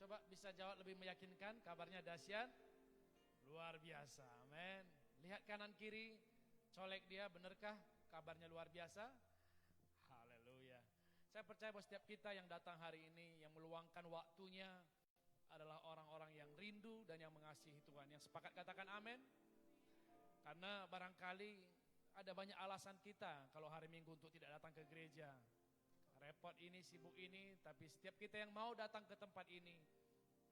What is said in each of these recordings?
Coba bisa jawab lebih meyakinkan, kabarnya dahsyat, luar biasa, amin. Lihat kanan kiri, colek dia, benarkah kabarnya luar biasa? Haleluya. Saya percaya bahwa setiap kita yang datang hari ini, yang meluangkan waktunya adalah orang-orang yang rindu dan yang mengasihi Tuhan. Yang sepakat katakan amin. Karena barangkali ada banyak alasan kita kalau hari Minggu untuk tidak datang ke gereja. Repot ini, sibuk ini, tapi setiap kita yang mau datang ke tempat ini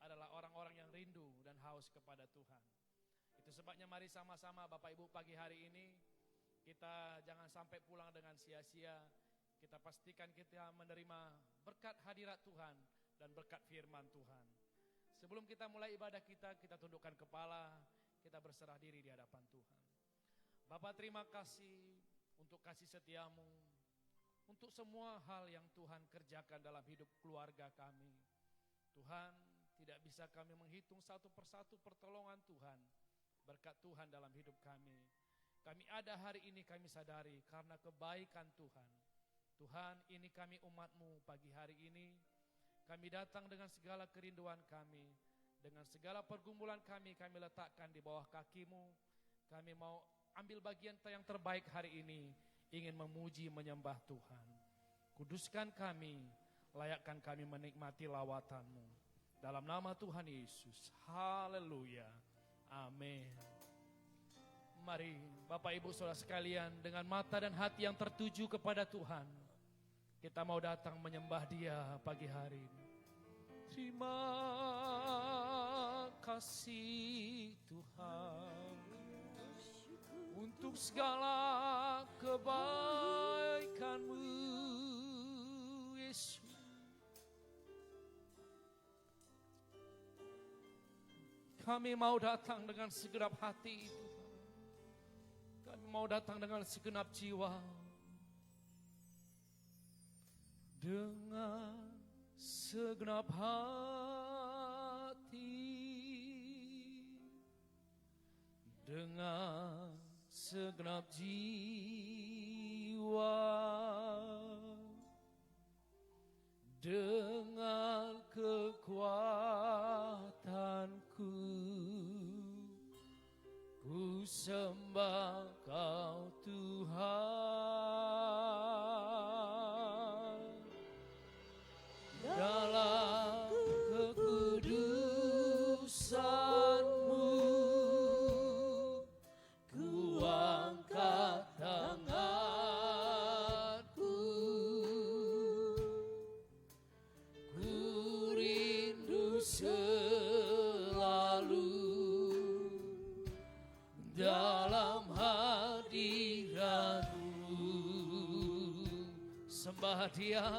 adalah orang-orang yang rindu dan haus kepada Tuhan. Itu sebabnya mari sama-sama Bapak Ibu pagi hari ini kita jangan sampai pulang dengan sia-sia. Kita pastikan kita menerima berkat hadirat Tuhan dan berkat firman Tuhan. Sebelum kita mulai ibadah kita tundukkan kepala, kita berserah diri di hadapan Tuhan. Bapak terima kasih untuk kasih setiamu, untuk semua hal yang Tuhan kerjakan dalam hidup keluarga kami. Tuhan, tidak bisa kami menghitung satu persatu pertolongan Tuhan, berkat Tuhan dalam hidup kami. Kami ada hari ini kami sadari karena kebaikan Tuhan. Tuhan, ini kami umat-Mu pagi hari ini. Kami datang dengan segala kerinduan kami, dengan segala pergumulan kami letakkan di bawah kaki-Mu. Kami mau ambil bagian yang terbaik hari ini, ingin memuji menyembah Tuhan. Kuduskan kami, layakkan kami menikmati lawatan-Mu. Dalam nama Tuhan Yesus, haleluya, amin. Mari Bapak Ibu Saudara sekalian, dengan mata dan hati yang tertuju kepada Tuhan, kita mau datang menyembah Dia pagi hari ini. Terima kasih Tuhan untuk segala kebaikan-Mu, Yesus. Kami mau datang dengan segenap hati itu. Kami mau datang dengan segenap jiwa. Dengan segenap hati, dengan segenap jiwa, dengan kekuatanku, ku sembah Kau Tuhan. Dalam kekudusan-Mu, ku angkat tanganku, ku rindu selalu dalam hadirat-Mu. Sembah Dia,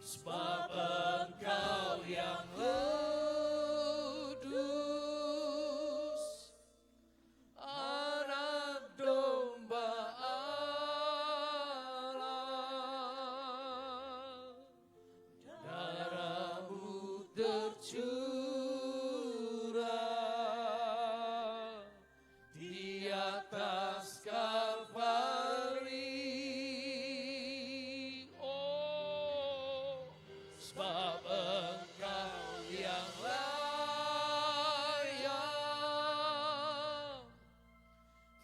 sebab Engkau yang kudus, Anak Domba Allah. Darah-Mu tercurah di atas Kalvari. Sebab Engkau yang layak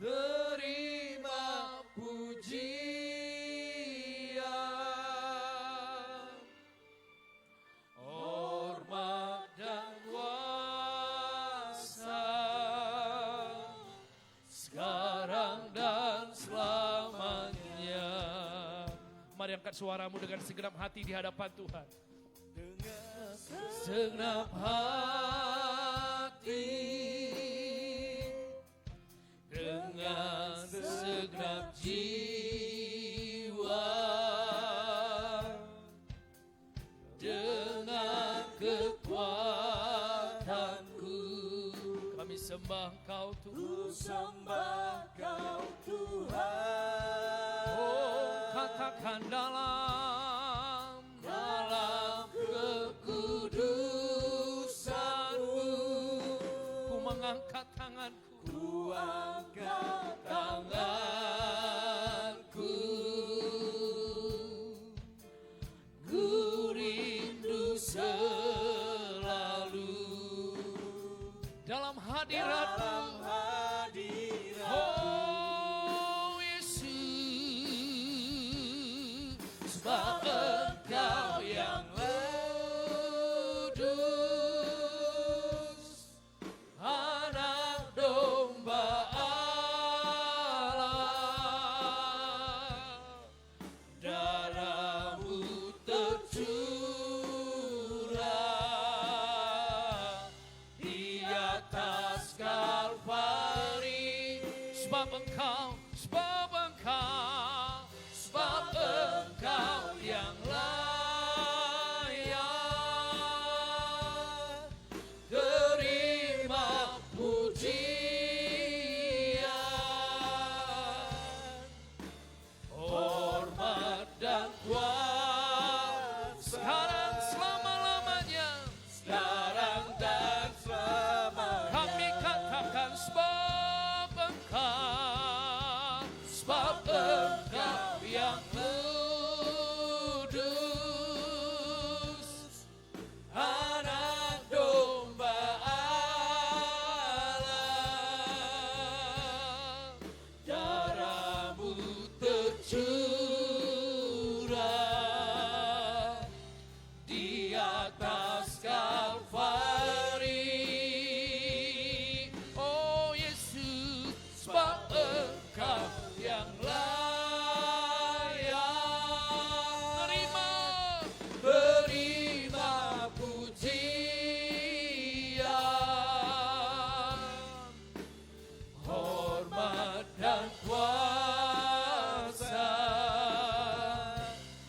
terima pujian, hormat dan kuasa, sekarang dan selamanya. Mari angkat suaramu dengan segenap hati di hadapan Tuhan. Dengan segenap hati, dengan segenap jiwa, dengan kekuatanku, kami sembah Kau Tuhan. Sembah Kau Tuhan. Oh, katakan dalam kekudusan-Mu, ku mengangkat tanganku, ku angkat tanganku, ku rindu selalu sebab Engkau yang kudus, anak domba Allah, darah-Mu tercurah di atas Kalvari, sebab Engkau yang layak terima pujian, hormat dan kuasa sekarang selama-lamanya, sekarang dan selamanya. Kami katakan sebab Engkau yang kudus, anak domba Allah, darah-Mu tercurah di atas Kalvari. Oh Yesus, sebab Engkau yang terima pujian, hormat dan kuasa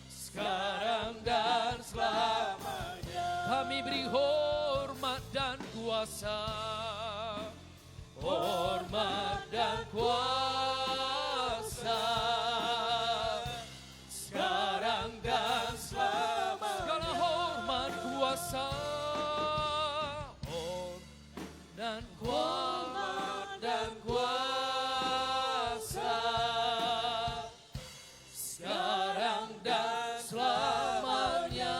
sekarang dan selamanya. Kami beri hormat dan kuasa, hormat dan kuasa sekarang dan selamanya. Segala hormat kuasa, dan kuasa sekarang dan selamanya.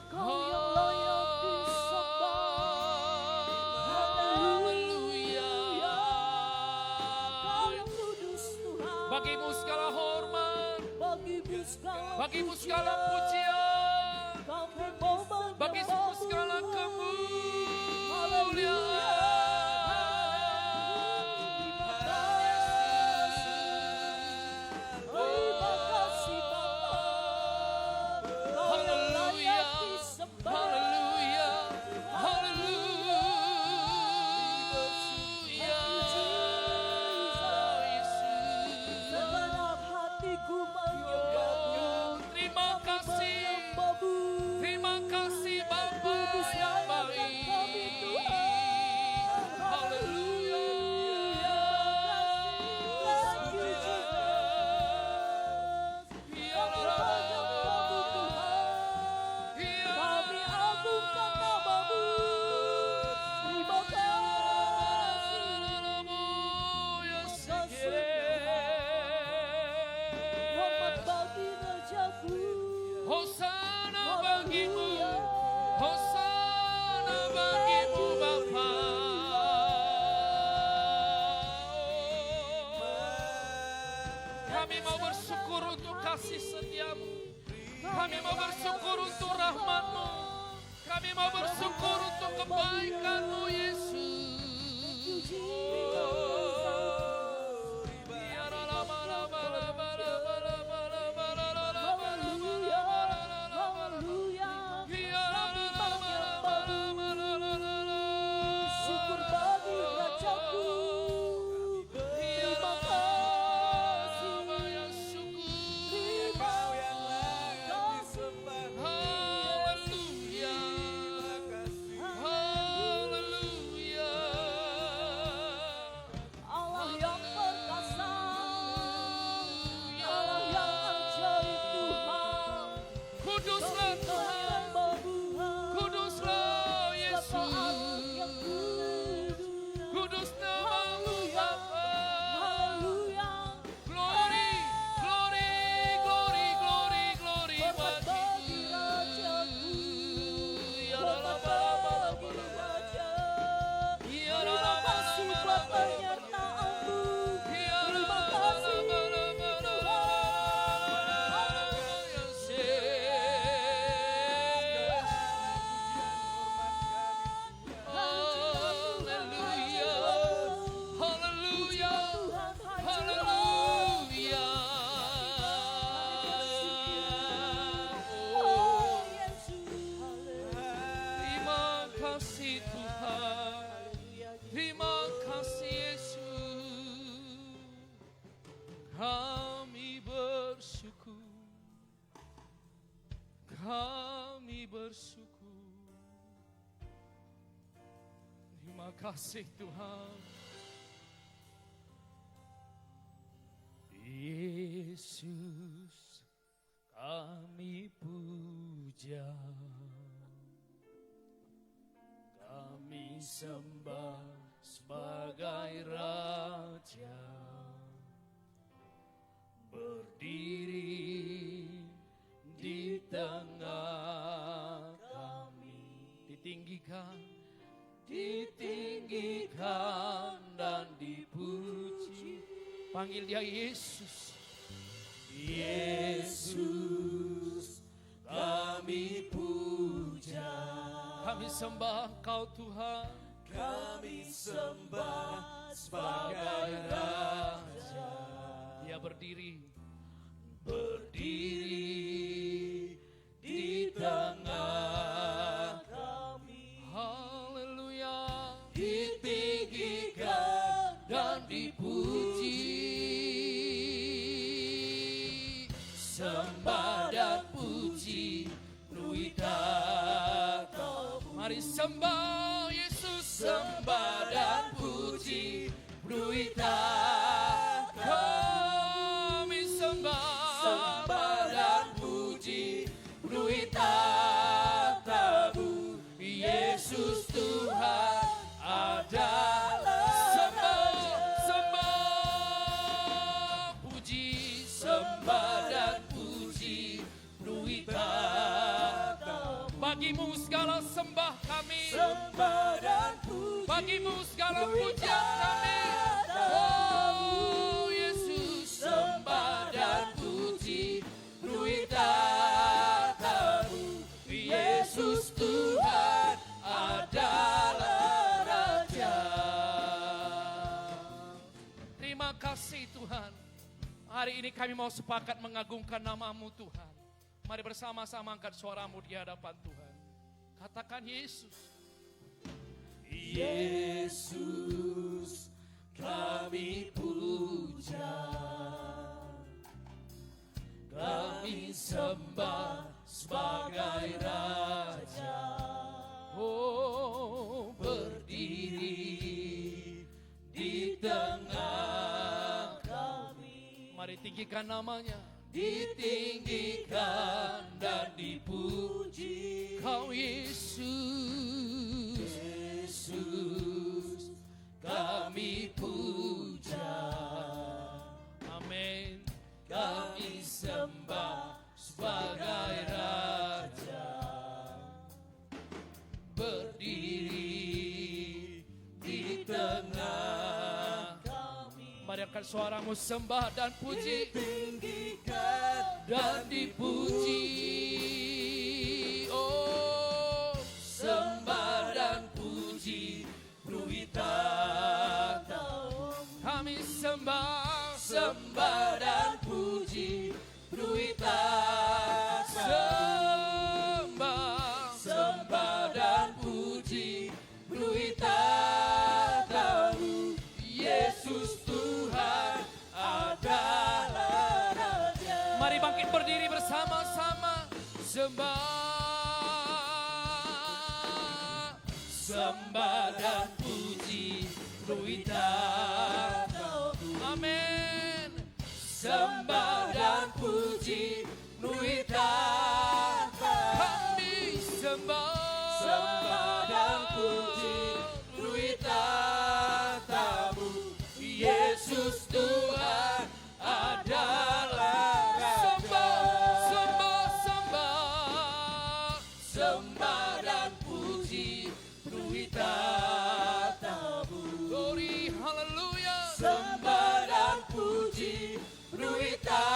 Kau yang layak disembah, haleluya. Kau yang kudus Tuhan, bagimu segala hormat, bagimu segala pujian, bagimu segala kemuliaan. Hosana bagimu, Hosana bagimu Bapa. Kami mau bersyukur untuk kasih setiamu, kami mau bersyukur untuk rahmat-Mu, kami mau bersyukur untuk kebaikan-Mu Yesus. kasih Tuhan. Yesus kami puja, kami sembah sebagai Raja, berdiri di tengah kami, ditinggikan dan dipuji. Panggil dia Yesus. Yesus kami puja, kami sembah Engkau Tuhan, kami sembah sebagai Raja. Dia berdiri di tengah kami. Haleluya. Ditinggikan dan dipuji, sembah dan puji penuhi tatamu. Mari sembah Yesus, sembah dan puji penuhi tatamu. Kami sembah dan puji penuhi tatamu. Yesus Tuhan adalah. Sembah puji, sembah dan puji penuhi tatamu. Bagimu segala sembah kami, sembah dan puji. Bagimu segala pujian kami. Oh Yesus, sembah dan puji penuhi tatamu. Yesus Tuhan adalah Raja. Terima kasih Tuhan. Hari ini kami mau sepakat mengagungkan nama-Mu Tuhan. Mari bersama-sama angkat suaramu di hadapan Tuhan. Katakan Yesus. Yesus kami puja, kami sembah sebagai Raja. Oh, berdiri di tengah kami. Mari tinggikan namanya. Ditinggikan dan dipuji Kau Yesus. Yesus kami puja. Amin. Kami sembah sebagai Raja, berdiri di tengah kami. Mari angkat suaramu, sembah dan puji, ditinggikan dan dipuji. Oh, sembah dan puji penuhi tatamu. Kami sembah, sembah dan puji penuhi tatamu. Sembah dan puji penuhi tatamu. Yesus Tuhan adalah Raja. Mari bangkit berdiri bersama-sama. Sembah dan puji penuhi tatamu. Amin. Sembah dan puji penuhi tatamu. Kami sembah dan puji penuhi tatamu. Yesus Tuhan adalah Raja. Sembah dan puji penuhi tatamu. Glory, haleluya. Sembah dan puji penuhi tatamu.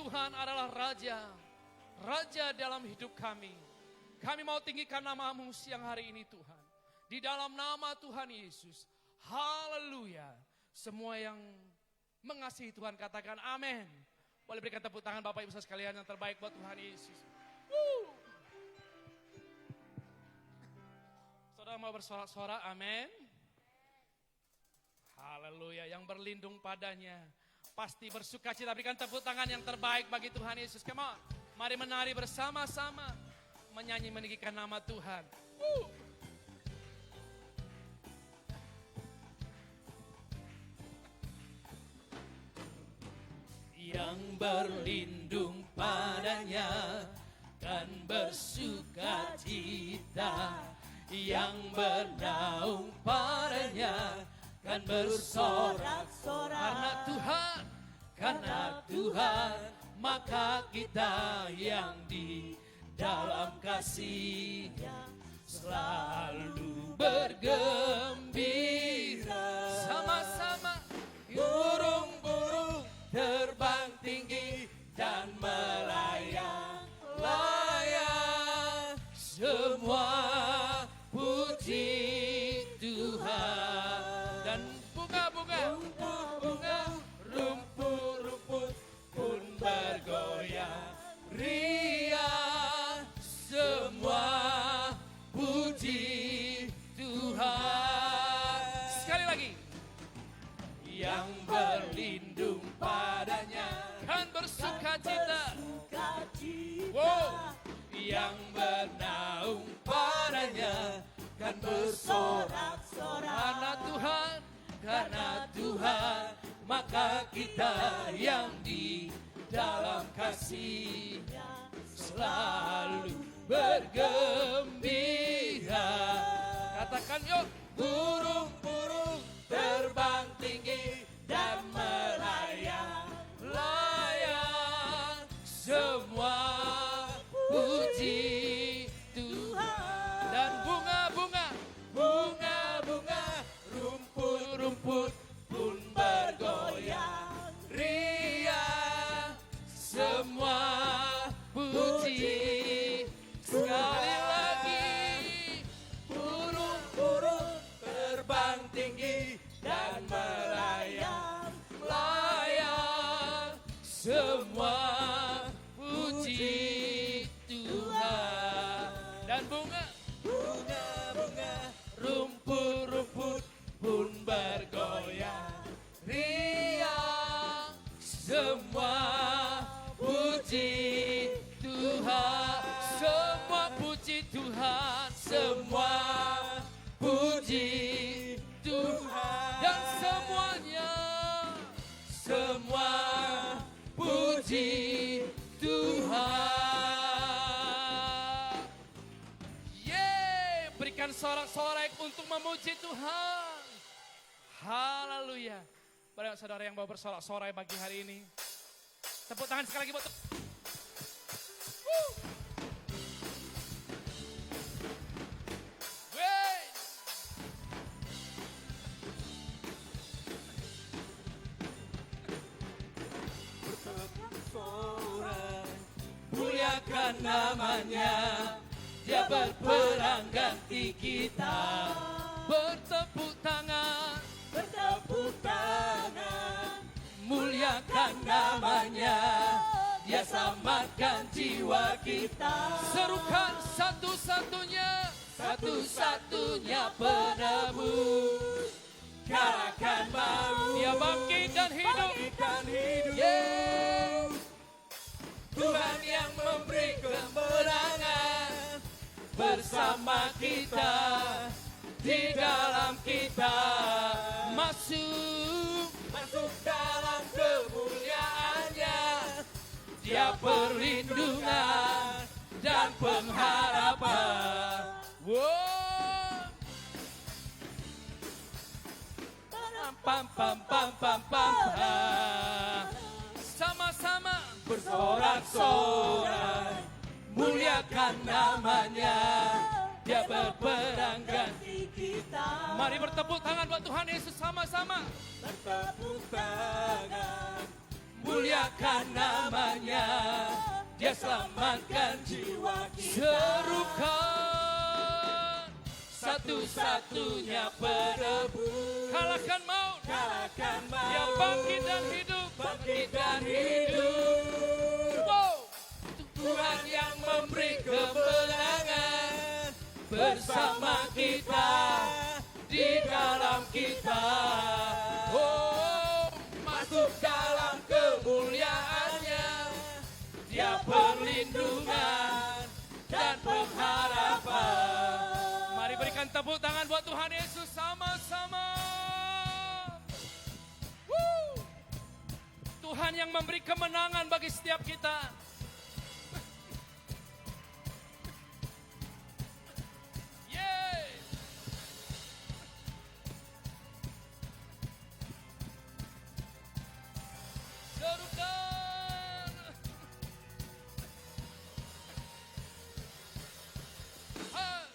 Tuhan adalah Raja. Raja dalam hidup kami. Kami mau tinggikan nama-Mu siang hari ini Tuhan. Di dalam nama Tuhan Yesus. Haleluya. Semua yang mengasihi Tuhan katakan amin. Boleh berikan tepuk tangan Bapak Ibu sekalian yang terbaik buat Tuhan Yesus. Saudara mau bersorak-sorak, amin. Haleluya, yang berlindung padanya pasti bersuka cita. Berikan tepuk tangan yang terbaik bagi Tuhan Yesus. Come on, mari menari bersama-sama, menyanyi meninggikan nama Tuhan. Yang berlindung padanya kan bersuka cita, yang bernaung padanya kan bersorak-sorak. Karena Tuhan, maka kita yang di dalam kasih-Nya selalu bergembira. Sama-sama burung-burung terbang tinggi dan melayang-layang. Semua puji Tuhan. Dan bunga-bunga, rumput-rumput pun bergoyang riang. Semua puji Tuhan. Sekali lagi. Yang berlindung padanya kan bersuka cita. Wow. Yang bernaung padanya kan bersorak-sorak. Karena Tuhan, maka kita yang di dalam kasih-Nya selalu bergembira. Katakan yuk, burung-burung terbang tinggi dan melayang-layang. Semua puji Tuhan. Dan bunga-bunga, rumput-rumput pun bergoyang riang. Semua puji. Sekali lagi, burung-burung terbang tinggi dan melayang-layang. Semua puji Tuhan. Dan bunga-bunga, rumput-rumput pun bergoyang riang. Semua puji Tuhan. Semua puji Tuhan. Semua puji Tuhan. Dan semuanya, semua puji Tuhan. Yeay, berikan sorak-sorai untuk memuji Tuhan. Haleluya. Banyak saudara yang mau bersorak-sorai pagi hari ini. Tepuk tangan sekali lagi buat muliakan namanya, Dia berperang ganti kita. Bertepuk tangan, muliakan namanya, Dia selamatkan jiwa kita. Serukan satu-satunya penebus, galakan baru, Dia bangkitkan hidup. Yeah. Tuhan yang memberi kemenangan bersama kita, di dalam kita, masuk dalam kemuliaan-Nya. Dia perlindungan dan pengharapan. Wow. Pam pam pam pam pam. Sama-sama bersorak-sorai, muliakan namanya, Dia berperang ganti kita. Mari bertepuk tangan buat Tuhan Yesus sama-sama. Bertepuk tangan, muliakan namanya, Dia selamatkan jiwa kita. Serukan satu-satunya penebus, kalahkan maut, kalahkan maut, Dia bangkit dan hidup, bangkit dan hidup. wow. Tuhan yang memberi kemenangan bersama kita, di dalam kita. Oh, masuk dalam kemuliaannya, Dia perlindungan dan pengharapan. Mari berikan tepuk tangan buat Tuhan Yesus sama-sama. Tuhan yang memberi kemenangan bagi setiap kita. Yeay. Serukan. Hai.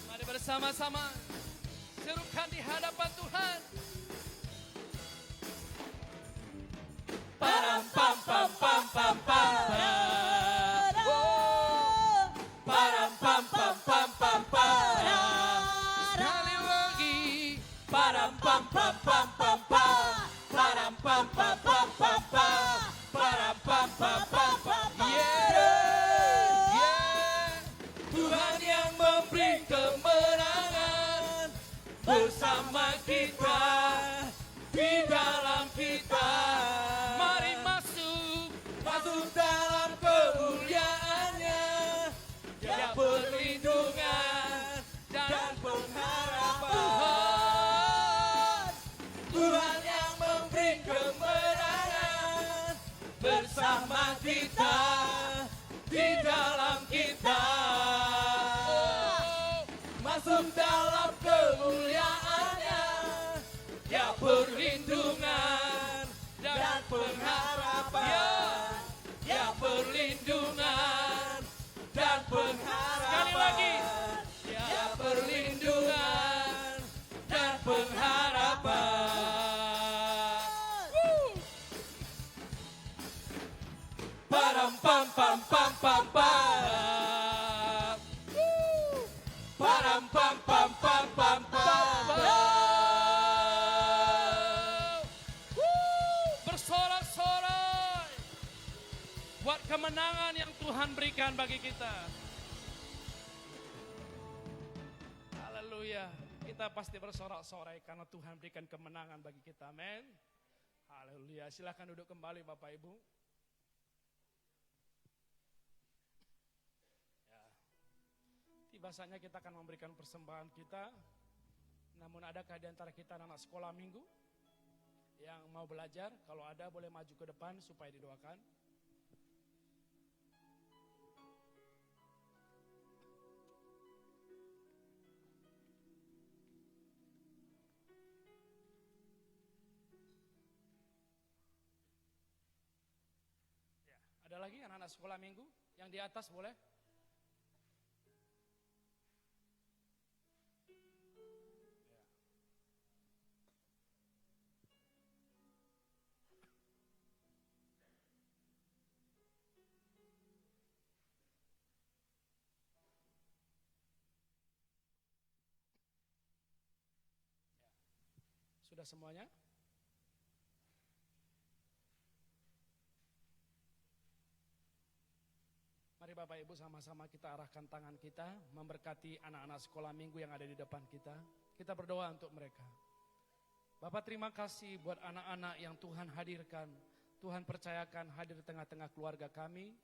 Mari bersama-sama serukan di hadapan Tuhan. Param pam pam pam pam pam. Param pam pam pam pam pam. Sekali lagi. Param pam pam pam pam pam. Param pam pam pam pam pam. Param pam pam pam pam pam. Yeah. Tuhan yang memberi kemenangan bersama kita, di dalam kita. Mari masuk. Masuk dalam kemuliaannya, Dia perlindungan dan pengharapan. Tuhan yang memberi kemenangan bersama kita, di dalam kita. Oh, Masuk dalam kemuliaannya, Dia perlindungan dan pengharapan. Dia perlindungan dan pengharapan. Sekali lagi. Dia perlindungan dan pengharapan. Param pam pam pam pam pam. Param pam pam pam pam pam. Bersorak-sorai buat kemenangan yang Tuhan berikan bagi kita. Haleluya. Kita pasti bersorak-sorai karena Tuhan berikan kemenangan bagi kita. Amin. Haleluya. Silakan duduk kembali Bapak Ibu. Ya. Tiba saatnya kita akan memberikan persembahan kita. Namun adakah di antara kita anak sekolah minggu yang mau belajar? Kalau ada boleh maju ke depan supaya didoakan. Ya, ada lagi anak-anak sekolah minggu yang di atas boleh? Sudah semuanya? Mari Bapak Ibu sama-sama kita arahkan tangan kita memberkati anak-anak sekolah minggu yang ada di depan kita. Kita berdoa untuk mereka. Bapak terima kasih buat anak-anak yang Tuhan hadirkan. Tuhan percayakan hadir di tengah-tengah keluarga kami.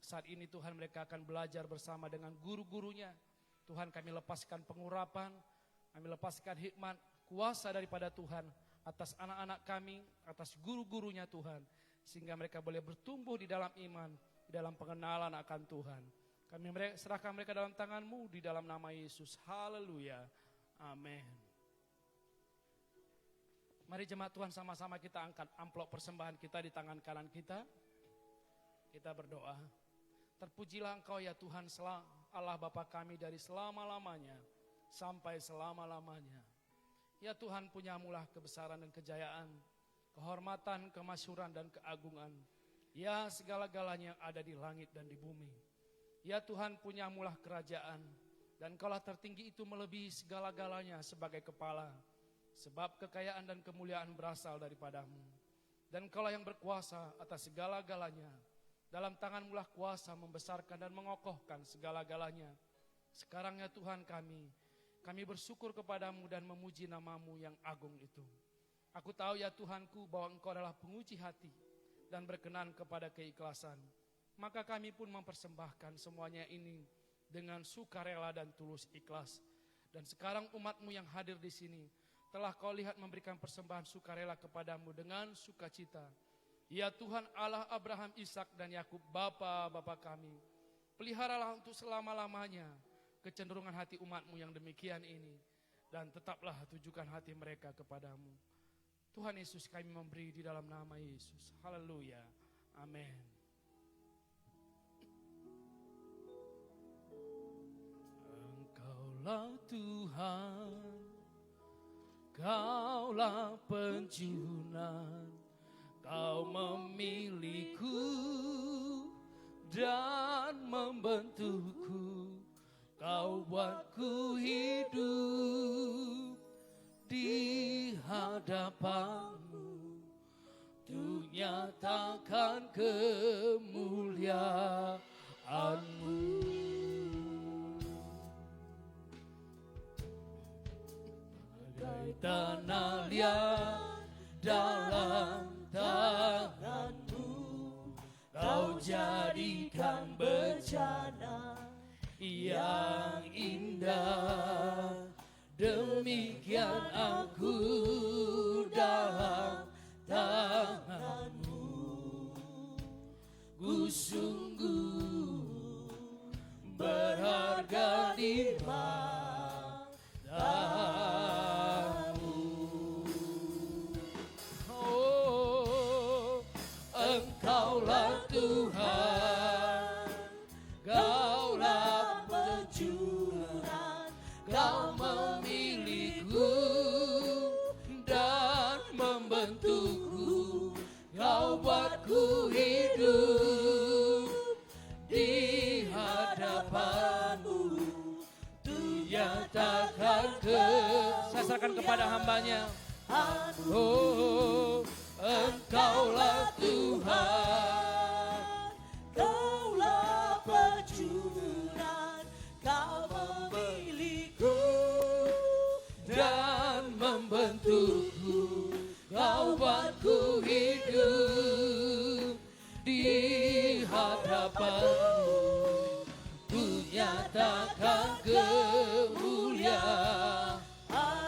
Saat ini Tuhan mereka akan belajar bersama dengan guru-gurunya. Tuhan kami lepaskan pengurapan, kami lepaskan hikmat, kuasa daripada Tuhan atas anak-anak kami, atas guru-gurunya Tuhan. Sehingga mereka boleh bertumbuh di dalam iman, di dalam pengenalan akan Tuhan. Kami serahkan mereka dalam tangan-Mu di dalam nama Yesus. Haleluya. Amin. Mari jemaat Tuhan sama-sama kita angkat amplop persembahan kita di tangan kanan kita. Kita berdoa. Terpujilah Engkau ya Tuhan Allah Bapa kami dari selama-lamanya sampai selama-lamanya. Ya Tuhan, punyamulah kebesaran dan kejayaan, kehormatan, kemasyhuran dan keagungan. Ya segala-galanya yang ada di langit dan di bumi. Ya Tuhan, punyamulah kerajaan, dan Kaulah tertinggi itu melebihi segala-galanya sebagai kepala. Sebab kekayaan dan kemuliaan berasal daripadamu. Dan Kaulah yang berkuasa atas segala-galanya. Dalam tangan-Mulah kuasa membesarkan dan mengokohkan segala-galanya. Sekarang ya Tuhan kami bersyukur kepadamu dan memuji nama-Mu yang agung itu. Aku tahu ya Tuhanku bahwa Engkau adalah penguji hati dan berkenan kepada keikhlasan. Maka kami pun mempersembahkan semuanya ini dengan sukarela dan tulus ikhlas. Dan sekarang umat-Mu yang hadir di sini telah Kau lihat memberikan persembahan sukarela kepadamu dengan sukacita. Ya Tuhan Allah Abraham, Ishak dan Yakub, Bapa kami, peliharalah untuk selama-lamanya kecenderungan hati umat-Mu yang demikian ini, dan tetaplah tujukan hati mereka kepadamu. Tuhan Yesus, kami memberi di dalam nama Yesus. Haleluya. Amin. Engkaulah Tuhan, Kaulah penjunan, Kau memilihku dan membentukku. Kau buatku hidup di hadapan-Mu, untuk nyatakan kemuliaan-Mu. Bagai tanah liat dalam tangan-Mu, Kau jadikan bencana yang indah. Demikian aku dalam tangan-Mu, ku sungguh berharga di mata-Mu. Oh, Engkaulah Tuhan, Kaulah penjunan, Kau memilihku dan membentukku. Kau buatku hidup di hadapan-Mu, untuk nyatakan saya serahkan kepada hamba-Nya. Oh, Engkaulah Tuhan, Kaulah penjunan, Kau memilihku dan membentukku. Kau buatku hidup di hadapan-Mu, untuk nyatakan kemuliaan,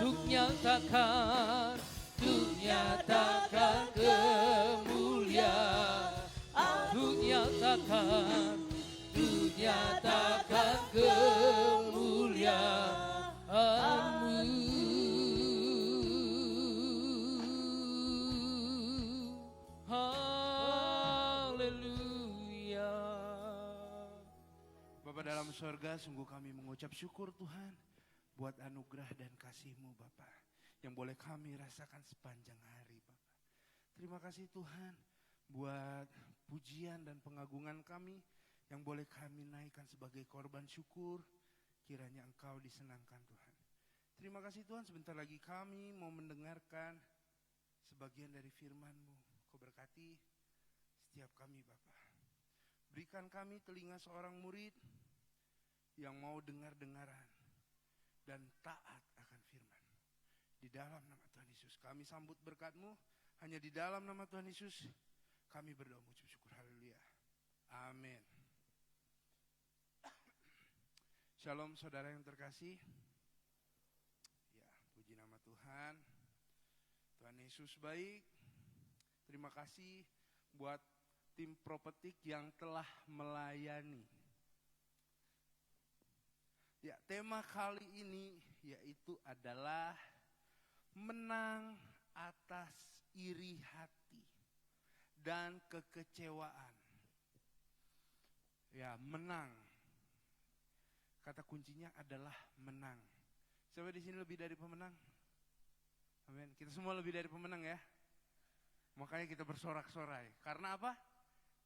untuk nyatakan kemuliaan, untuk nyatakan kemuliaan-Mu. Haleluya. Bapa dalam sorga, sungguh kami mengucap syukur Tuhan buat anugerah dan kasih-Mu Bapa yang boleh kami rasakan sepanjang hari Bapa. Terima kasih Tuhan buat pujian dan pengagungan kami yang boleh kami naikkan sebagai korban syukur. Kiranya Engkau disenangkan Tuhan. Terima kasih Tuhan, sebentar lagi kami mau mendengarkan sebagian dari firman-Mu. Kau berkati setiap kami Bapa. Berikan kami telinga seorang murid yang mau dengar-dengaran dan taat akan firman. Di dalam nama Tuhan Yesus kami sambut berkat-Mu. Hanya di dalam nama Tuhan Yesus kami berdoa mengucap syukur. Haleluya. Amin. Shalom saudara yang terkasih. Ya, puji nama Tuhan. Tuhan Yesus baik. Terima kasih buat tim Propetik yang telah melayani. Ya, tema kali ini yaitu adalah menang atas iri hati dan kekecewaan. Ya, menang. Kata kuncinya adalah menang. Siapa di sini lebih dari pemenang? Amin. Kita semua lebih dari pemenang ya. Makanya kita bersorak-sorai. Karena apa?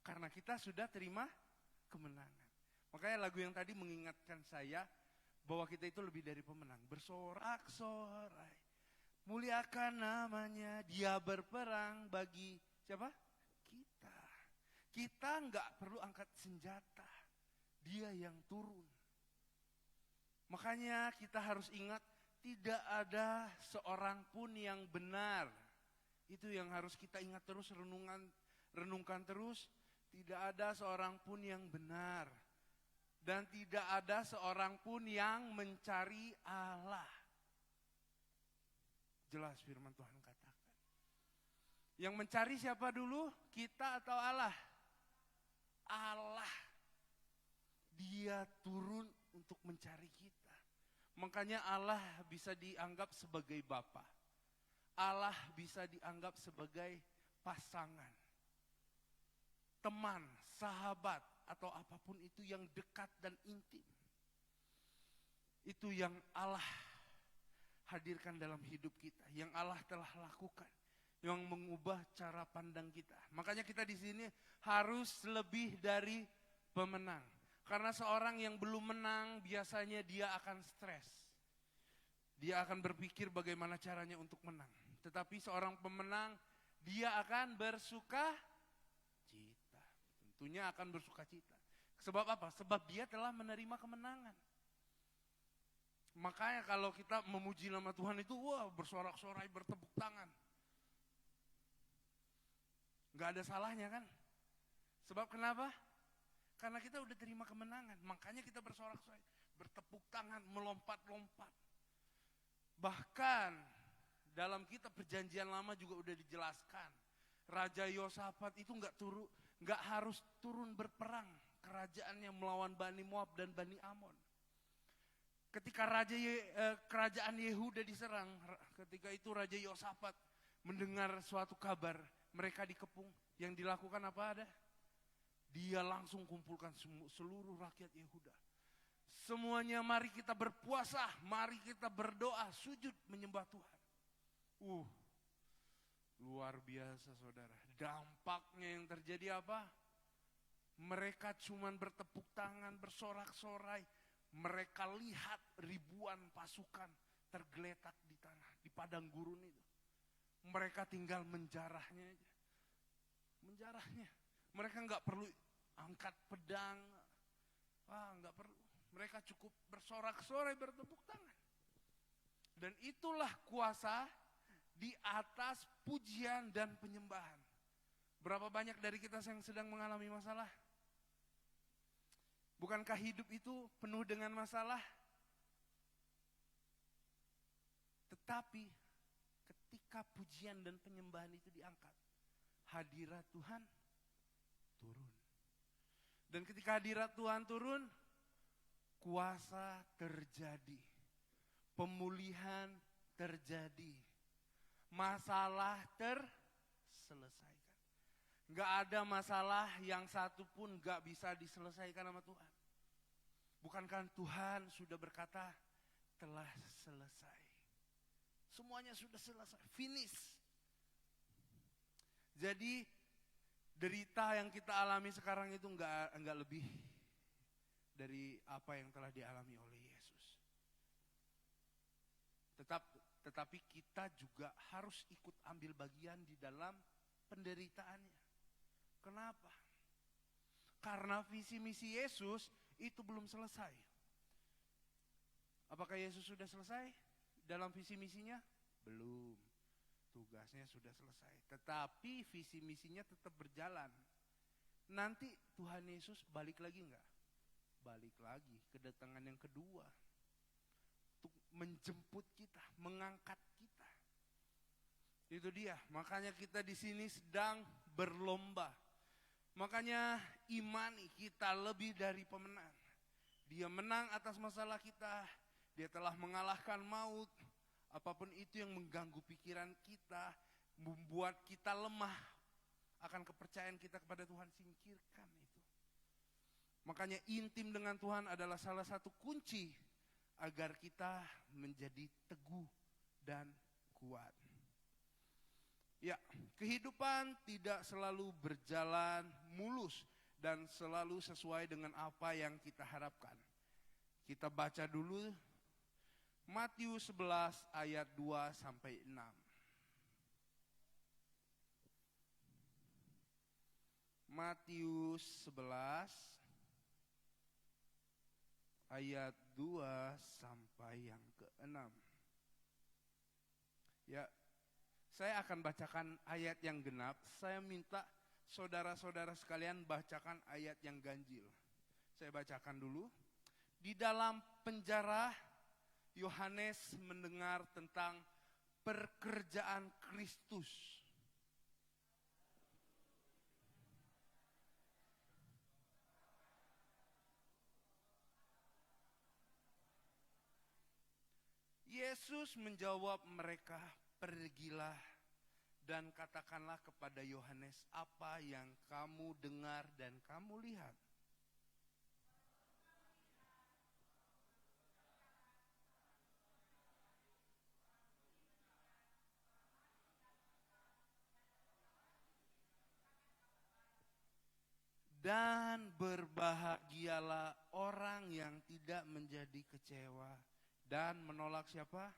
Karena kita sudah terima kemenangan. Makanya lagu yang tadi mengingatkan saya bahwa kita itu lebih dari pemenang. Bersorak-sorai. Muliakan namanya. Dia berperang bagi siapa? Kita. Kita nggak perlu angkat senjata. Dia yang turun. Makanya kita harus ingat tidak ada seorang pun yang benar. Itu yang harus kita ingat terus, renungkan terus. Tidak ada seorang pun yang benar. Dan tidak ada seorang pun yang mencari Allah. Jelas firman Tuhan katakan. Yang mencari siapa dulu? Kita atau Allah? Allah. Dia turun untuk mencari kita. Makanya Allah bisa dianggap sebagai Bapa. Allah bisa dianggap sebagai pasangan. Teman, sahabat, atau apapun itu yang dekat dan intim. Itu yang Allah hadirkan dalam hidup kita. Yang Allah telah lakukan. Yang mengubah cara pandang kita. Makanya kita di sini harus lebih dari pemenang. Karena seorang yang belum menang biasanya dia akan stres. Dia akan berpikir bagaimana caranya untuk menang. Tetapi seorang pemenang dia akan bersuka cita. Tentunya akan bersuka cita. Sebab apa? Sebab dia telah menerima kemenangan. Makanya kalau kita memuji nama Tuhan itu wah bersorak-sorai, bertepuk tangan. Gak ada salahnya kan? Sebab kenapa? Karena kita udah terima kemenangan, makanya kita bersorak-sorai, bertepuk tangan, melompat-lompat. Bahkan dalam kitab Perjanjian Lama juga udah dijelaskan, Raja Yosafat itu nggak harus turun berperang, kerajaannya melawan Bani Moab dan Bani Amon. Ketika kerajaan Yehuda diserang, ketika itu Raja Yosafat mendengar suatu kabar, mereka dikepung, yang dilakukan apa ada? Dia langsung kumpulkan seluruh rakyat Yehuda. Semuanya mari kita berpuasa, mari kita berdoa, sujud menyembah Tuhan. Luar biasa saudara. Dampaknya yang terjadi apa? Mereka cuman bertepuk tangan, bersorak-sorai. Mereka lihat ribuan pasukan tergeletak di tanah, di padang gurun itu. Mereka tinggal menjarahnya aja. Menjarahnya. Mereka nggak perlu angkat pedang, nggak perlu. Mereka cukup bersorak-sorai, bertepuk tangan. Dan itulah kuasa di atas pujian dan penyembahan. Berapa banyak dari kita yang sedang mengalami masalah? Bukankah hidup itu penuh dengan masalah? Tetapi ketika pujian dan penyembahan itu diangkat, hadirat Tuhan turun. Dan ketika hadirat Tuhan turun, kuasa terjadi. Pemulihan terjadi. Masalah terselesaikan. Gak ada masalah yang satu pun gak bisa diselesaikan sama Tuhan. Bukankah Tuhan sudah berkata, telah selesai. Semuanya sudah selesai, finish. Jadi derita yang kita alami sekarang itu enggak lebih dari apa yang telah dialami oleh Yesus. Tetapi kita juga harus ikut ambil bagian di dalam penderitaannya. Kenapa? Karena visi misi Yesus itu belum selesai. Apakah Yesus sudah selesai dalam visi misinya? Belum. Tugasnya sudah selesai. Tetapi visi misinya tetap berjalan. Nanti Tuhan Yesus balik lagi enggak? Balik lagi, kedatangan yang kedua. Untuk menjemput kita, mengangkat kita. Itu dia, makanya kita di sini sedang berlomba. Makanya imani kita lebih dari pemenang. Dia menang atas masalah kita. Dia telah mengalahkan maut. Apapun itu yang mengganggu pikiran kita, membuat kita lemah akan kepercayaan kita kepada Tuhan, singkirkan itu. Makanya intim dengan Tuhan adalah salah satu kunci agar kita menjadi teguh dan kuat. Ya, kehidupan tidak selalu berjalan mulus dan selalu sesuai dengan apa yang kita harapkan. Kita baca dulu Matius 11 ayat 2 sampai 6. Matius 11 ayat 2 sampai yang ke-6. Ya, saya akan bacakan ayat yang genap. Saya minta saudara-saudara sekalian bacakan ayat yang ganjil. Saya bacakan dulu. Di dalam penjara, Yohanes mendengar tentang pekerjaan Kristus. Yesus menjawab mereka, pergilah dan katakanlah kepada Yohanes apa yang kamu dengar dan kamu lihat. Dan berbahagialah orang yang tidak menjadi kecewa dan menolak siapa?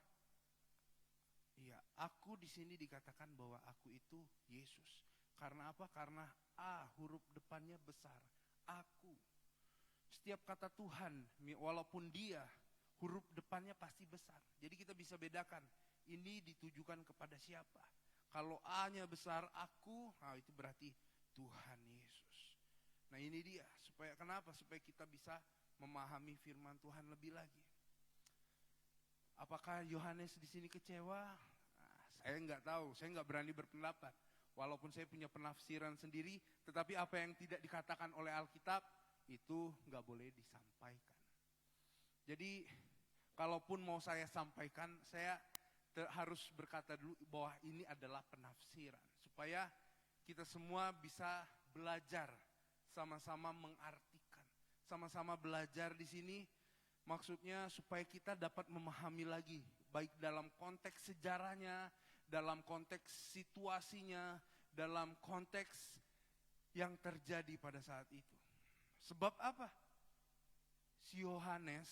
Iya, aku di sini dikatakan bahwa aku itu Yesus. Karena apa? Karena A huruf depannya besar. Aku. Setiap kata Tuhan, walaupun dia, huruf depannya pasti besar. Jadi kita bisa bedakan, ini ditujukan kepada siapa. Kalau A-nya besar, aku, nah itu berarti Tuhan Yesus. Nah ini dia, kenapa? Supaya kita bisa memahami firman Tuhan lebih lagi. Apakah Yohanes di sini kecewa? Nah, saya nggak tahu, saya nggak berani berpendapat. Walaupun saya punya penafsiran sendiri, tetapi apa yang tidak dikatakan oleh Alkitab, itu nggak boleh disampaikan. Jadi, kalaupun mau saya sampaikan, saya harus berkata dulu bahwa ini adalah penafsiran. Supaya kita semua bisa belajar, sama-sama mengartikan. Sama-sama belajar di sini, maksudnya supaya kita dapat memahami lagi, baik dalam konteks sejarahnya, dalam konteks situasinya, dalam konteks yang terjadi pada saat itu. Sebab apa? Si Yohanes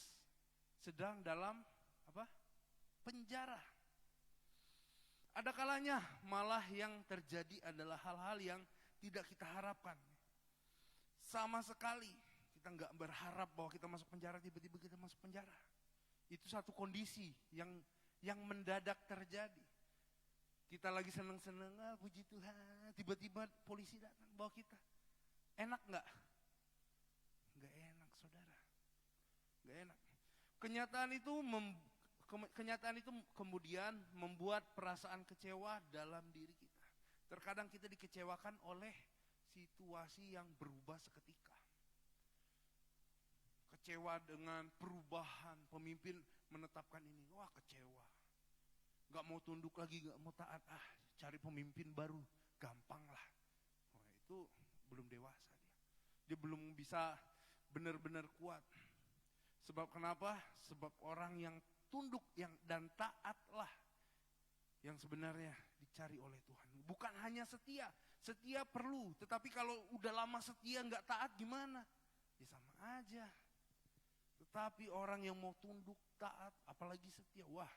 sedang dalam apa? Penjara. Ada kalanya malah yang terjadi adalah hal-hal yang tidak kita harapkan. Sama sekali kita nggak berharap bahwa kita masuk penjara, tiba-tiba kita masuk penjara. Itu satu kondisi yang mendadak terjadi. Kita lagi seneng-seneng, puji Tuhan, tiba-tiba polisi datang bawa kita. Enak nggak? Nggak enak, saudara. Nggak enak. Kenyataan itu kemudian membuat perasaan kecewa dalam diri kita. Terkadang kita dikecewakan oleh situasi yang berubah seketika. Kecewa dengan perubahan pemimpin menetapkan ini, wah kecewa. Gak mau tunduk lagi, gak mau taat, cari pemimpin baru, gampang lah. Wah itu belum dewasa dia. Dia belum bisa benar-benar kuat. Sebab kenapa? Sebab orang yang tunduk dan taatlah yang sebenarnya dicari oleh Tuhan. Bukan hanya setia, setia perlu. Tetapi kalau udah lama setia gak taat gimana? Ya sama aja. Tetapi orang yang mau tunduk, taat, apalagi setia, wah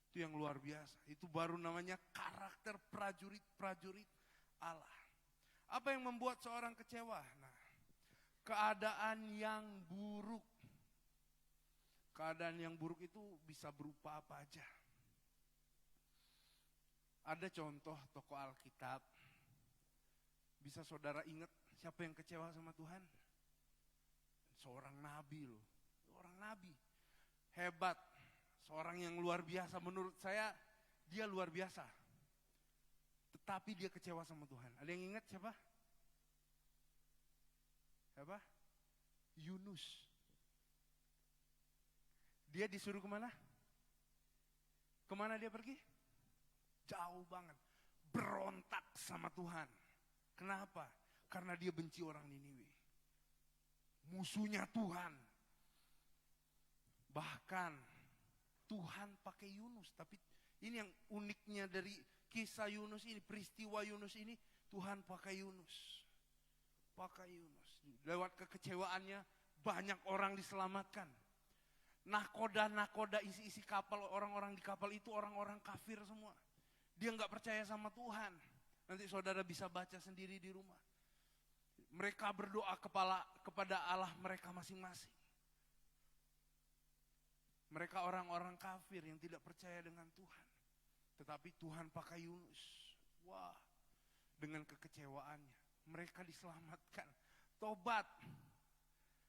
itu yang luar biasa. Itu baru namanya karakter prajurit Allah. Apa yang membuat seorang kecewa? Nah, keadaan yang buruk. Keadaan yang buruk itu bisa berupa apa aja. Ada contoh tokoh Alkitab. Bisa saudara ingat siapa yang kecewa sama Tuhan? Seorang nabi loh. Seorang nabi. Hebat. Seorang yang luar biasa. Menurut saya dia luar biasa. Tetapi dia kecewa sama Tuhan. Ada yang ingat siapa? Siapa? Yunus. Dia disuruh kemana? Kemana dia pergi? Jauh banget. Berontak sama Tuhan. Kenapa? Karena dia benci orang Niniwe. Musuhnya Tuhan. Bahkan Tuhan pakai Yunus. Tapi ini yang uniknya dari kisah Yunus ini, peristiwa Yunus ini, Tuhan pakai Yunus. Pakai Yunus. Lewat kekecewaannya banyak orang diselamatkan. Nakoda isi-isi kapal, orang-orang di kapal itu orang-orang kafir semua. Dia nggak percaya sama Tuhan. Nanti saudara bisa baca sendiri di rumah. Mereka berdoa kepada Allah mereka masing-masing. Mereka orang-orang kafir yang tidak percaya dengan Tuhan. Tetapi Tuhan pakai Yunus. Wah, dengan kekecewaannya. Mereka diselamatkan. Tobat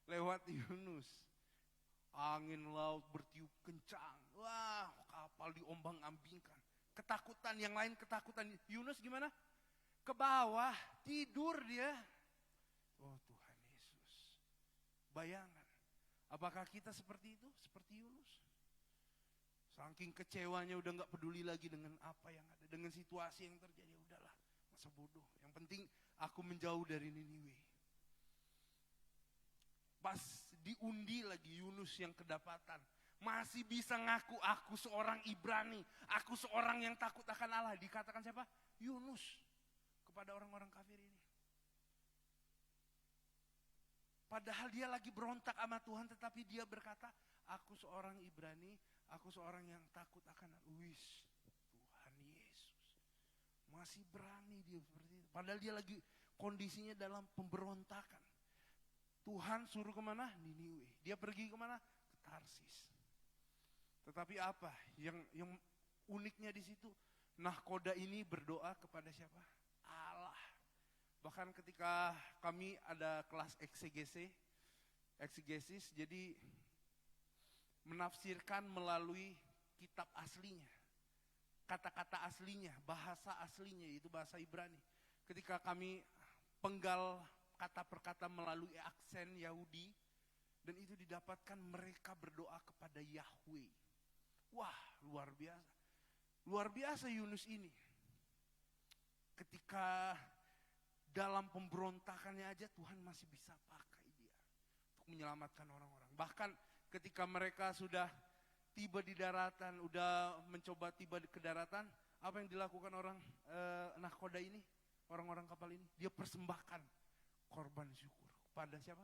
lewat Yunus. Angin laut bertiup kencang. Wah, kapal diombang-ambingkan. Ketakutan, yang lain ketakutan. Yunus gimana? Ke bawah, tidur dia. Oh Tuhan Yesus. Bayangkan, apakah kita seperti itu? Seperti Yunus? Saking kecewanya udah gak peduli lagi dengan apa yang ada. Dengan situasi yang terjadi, udahlah, masa bodoh. Yang penting aku menjauh dari Niniwe. Pas diundi lagi Yunus yang kedapatan. Masih bisa ngaku aku seorang Ibrani. Aku seorang yang takut akan Allah. Dikatakan siapa? Yunus. Kepada orang-orang kafir ini. Padahal dia lagi berontak sama Tuhan, tetapi dia berkata, aku seorang Ibrani, aku seorang yang takut akan Wis, Tuhan Yesus. Masih berani dia seperti itu. Padahal dia lagi kondisinya dalam pemberontakan. Tuhan suruh kemana? Niniwe. Dia pergi kemana? Ke Tarsis. Tetapi apa? Yang uniknya di situ, nahkoda ini berdoa kepada siapa? Allah. Bahkan ketika kami ada kelas eksegesis, jadi menafsirkan melalui kitab aslinya, kata-kata aslinya, bahasa aslinya, yaitu bahasa Ibrani. Ketika kami penggal kata per kata melalui aksen Yahudi, dan itu didapatkan mereka berdoa kepada Yahweh. Wah, luar biasa. Luar biasa Yunus ini. Ketika dalam pemberontakannya aja Tuhan masih bisa pakai dia untuk menyelamatkan orang-orang. Bahkan ketika mereka sudah tiba di daratan, udah mencoba tiba ke daratan, apa yang dilakukan orang nahkoda ini, orang-orang kapal ini? Dia persembahkan korban syukur kepada siapa?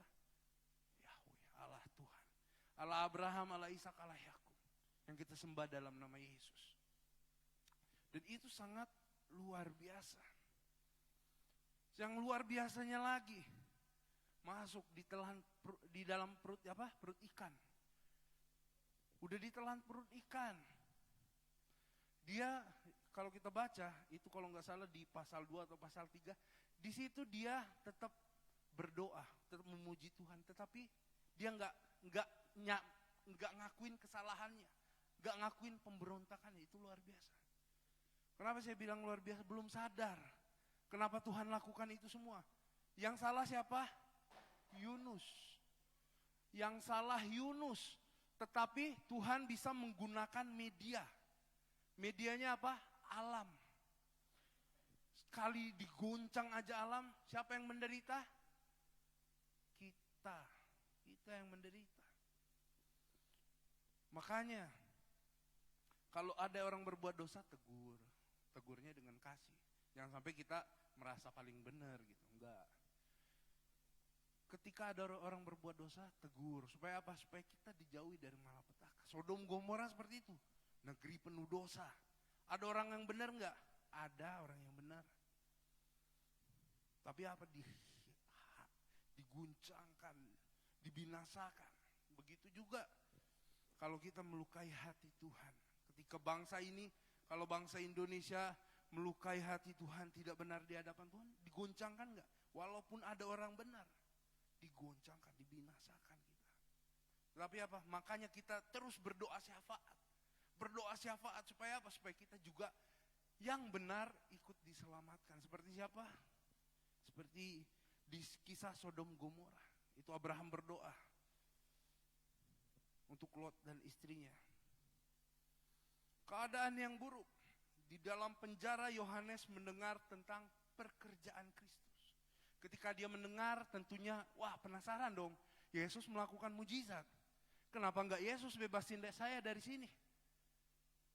Yahweh, Allah Tuhan. Allah Abraham, Allah Ishak, Allah Yakub. Yang kita sembah dalam nama Yesus. Dan itu sangat luar biasa. Yang luar biasanya lagi, masuk di dalam perut apa? Perut ikan. Udah ditelan perut ikan. Dia kalau kita baca itu kalau nggak salah di pasal 2 atau pasal 3, di situ dia tetap berdoa, tetap memuji Tuhan, tetapi dia nggak ngakuin kesalahannya, nggak ngakuin pemberontakannya. Itu luar biasa. Kenapa saya bilang luar biasa? Belum sadar. Kenapa Tuhan lakukan itu semua? Yang salah siapa? Yunus. Yang salah Yunus. Tetapi Tuhan bisa menggunakan media. Medianya apa? Alam. Sekali digoncang aja alam, siapa yang menderita? Kita. Kita yang menderita. Makanya, kalau ada orang berbuat dosa, tegur. Tegurnya dengan kasih. Jangan sampai kita merasa paling benar gitu, enggak. Ketika ada orang berbuat dosa, tegur. Supaya apa? Supaya kita dijauhi dari malapetaka. Sodom Gomora seperti itu. Negeri penuh dosa. Ada orang yang benar enggak? Ada orang yang benar. Tapi apa? Diguncangkan, dibinasakan. Begitu juga kalau kita melukai hati Tuhan. Ketika bangsa ini, kalau bangsa Indonesia melukai hati Tuhan, tidak benar di hadapan Tuhan, digoncangkan enggak? Walaupun ada orang benar, digoncangkan, dibinasakan kita. Tapi apa? Makanya kita terus berdoa syafaat. Berdoa syafaat supaya apa? Supaya kita juga yang benar ikut diselamatkan. Seperti siapa? Seperti di kisah Sodom Gomora. Itu Abraham berdoa untuk Lot dan istrinya. Keadaan yang buruk. Di dalam penjara Yohanes mendengar tentang pekerjaan Kristus. Ketika dia mendengar tentunya, wah penasaran dong. Yesus melakukan mujizat. Kenapa enggak Yesus bebasin saya dari sini?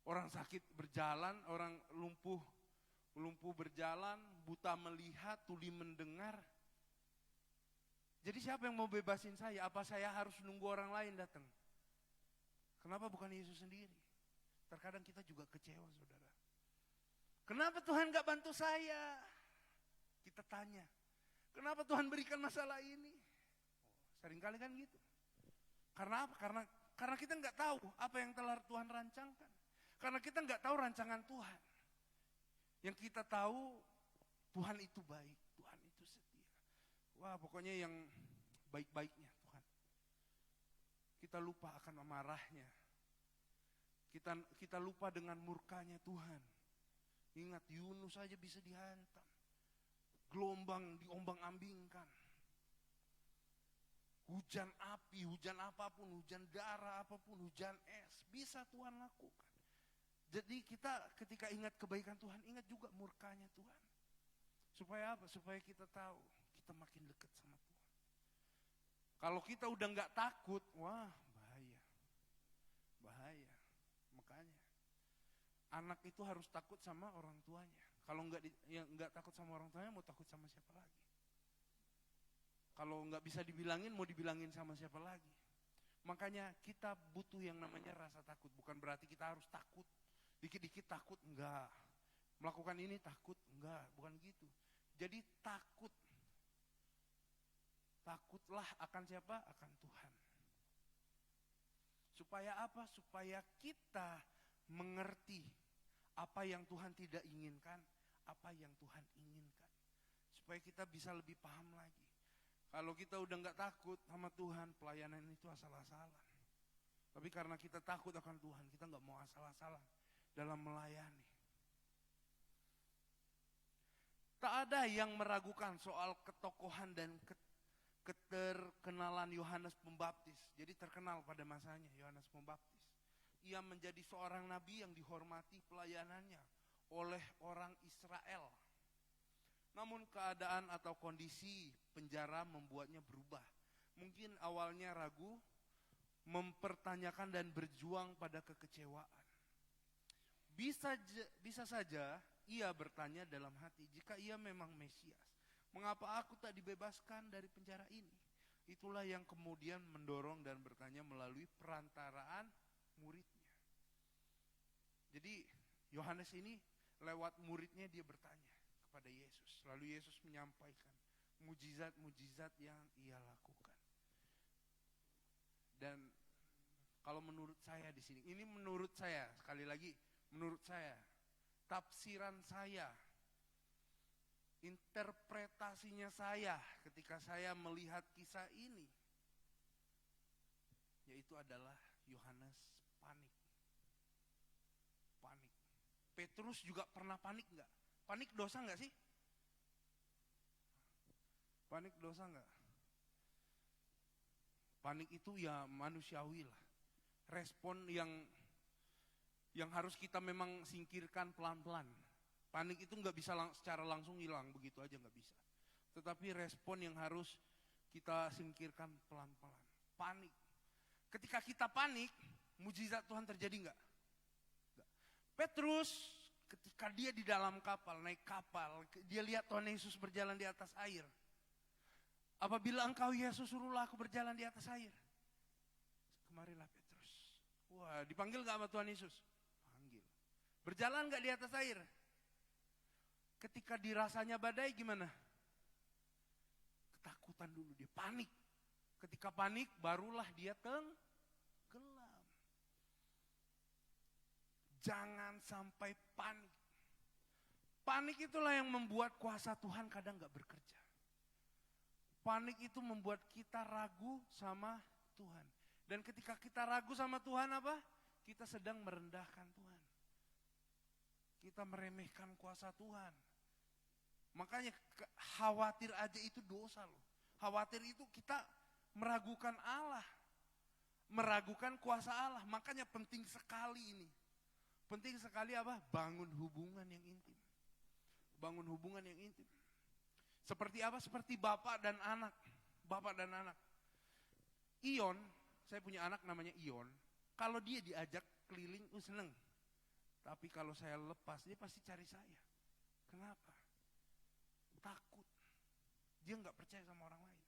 Orang sakit berjalan, orang lumpuh lumpuh berjalan, buta melihat, tuli mendengar. Jadi siapa yang mau bebasin saya? Apa saya harus nunggu orang lain datang? Kenapa bukan Yesus sendiri? Terkadang kita juga kecewa, saudara. Kenapa Tuhan gak bantu saya? Kita tanya, kenapa Tuhan berikan masalah ini? Seringkali kan gitu. Karena apa? Karena kita nggak tahu apa yang telah Tuhan rancangkan. Karena kita nggak tahu rancangan Tuhan. Yang kita tahu Tuhan itu baik, Tuhan itu setia. Wah, pokoknya yang baik-baiknya Tuhan. Kita lupa akan amarahnya. Kita lupa dengan murkanya Tuhan. Ingat, Yunus saja bisa dihantam. Gelombang diombang-ambingkan. Hujan api, hujan apapun, hujan darah apapun, hujan es, bisa Tuhan lakukan. Jadi kita ketika ingat kebaikan Tuhan, ingat juga murkanya Tuhan. Supaya apa? Supaya kita tahu, kita makin dekat sama Tuhan. Kalau kita udah gak takut, wah bahaya. Bahaya. Makanya, anak itu harus takut sama orang tuanya. Kalau nggak takut sama orang tuanya, mau takut sama siapa lagi? Kalau nggak bisa dibilangin, mau dibilangin sama siapa lagi? Makanya kita butuh yang namanya rasa takut. Bukan berarti kita harus takut. Dikit-dikit takut, enggak. Melakukan ini takut, enggak. Bukan gitu. Jadi takut. Takutlah akan siapa? Akan Tuhan. Supaya apa? Supaya kita mengerti apa yang Tuhan tidak inginkan, apa yang Tuhan inginkan. Supaya kita bisa lebih paham lagi. Kalau kita udah gak takut sama Tuhan, pelayanan itu asal-asalan. Tapi karena kita takut akan Tuhan, kita gak mau asal-asalan dalam melayani. Tak ada yang meragukan soal ketokohan dan keterkenalan Yohanes Pembaptis. Jadi terkenal pada masanya Yohanes Pembaptis. Ia menjadi seorang nabi yang dihormati pelayanannya oleh orang Israel. Namun keadaan atau kondisi penjara membuatnya berubah. Mungkin awalnya ragu, mempertanyakan dan berjuang pada kekecewaan. Bisa saja ia bertanya dalam hati, jika ia memang Mesias, mengapa aku tak dibebaskan dari penjara ini? Itulah yang kemudian mendorong dan bertanya melalui perantaraan muridnya. Jadi Yohanes ini lewat muridnya dia bertanya kepada Yesus. Lalu Yesus menyampaikan mujizat-mujizat yang ia lakukan. Dan kalau menurut saya di sini, ini menurut saya, sekali lagi menurut saya, tafsiran saya, interpretasinya saya ketika saya melihat kisah ini, yaitu adalah Yohanes panik. Panik. Petrus juga pernah panik nggak? Panik dosa nggak sih? Panik dosa nggak? Panik itu ya manusiawi lah. Respon yang harus kita memang singkirkan pelan-pelan. Panik itu nggak bisa secara langsung hilang, begitu aja nggak bisa. Tetapi respon yang harus kita singkirkan pelan-pelan. Panik. Ketika kita panik, mujizat Tuhan terjadi nggak? Petrus ketika dia di dalam kapal, naik kapal, dia lihat Tuhan Yesus berjalan di atas air. Apabila engkau Yesus suruhlah aku berjalan di atas air. Kemarilah Petrus. Wah, dipanggil gak sama Tuhan Yesus? Panggil. Berjalan gak di atas air? Ketika dirasanya badai gimana? Ketakutan dulu, dia panik. Ketika panik barulah dia tenggelam. Jangan sampai panik. Panik itulah yang membuat kuasa Tuhan kadang gak bekerja. Panik itu membuat kita ragu sama Tuhan. Dan ketika kita ragu sama Tuhan apa? Kita sedang merendahkan Tuhan. Kita meremehkan kuasa Tuhan. Makanya khawatir aja itu dosa loh. Khawatir itu kita meragukan Allah. Meragukan kuasa Allah. Makanya penting sekali ini. Penting sekali apa? Bangun hubungan yang intim. Bangun hubungan yang intim. Seperti apa? Seperti bapak dan anak. Bapak dan anak. Ion, saya punya anak namanya Ion. Kalau dia diajak keliling, seneng. Tapi kalau saya lepas, dia pasti cari saya. Kenapa? Takut. Dia nggak percaya sama orang lain.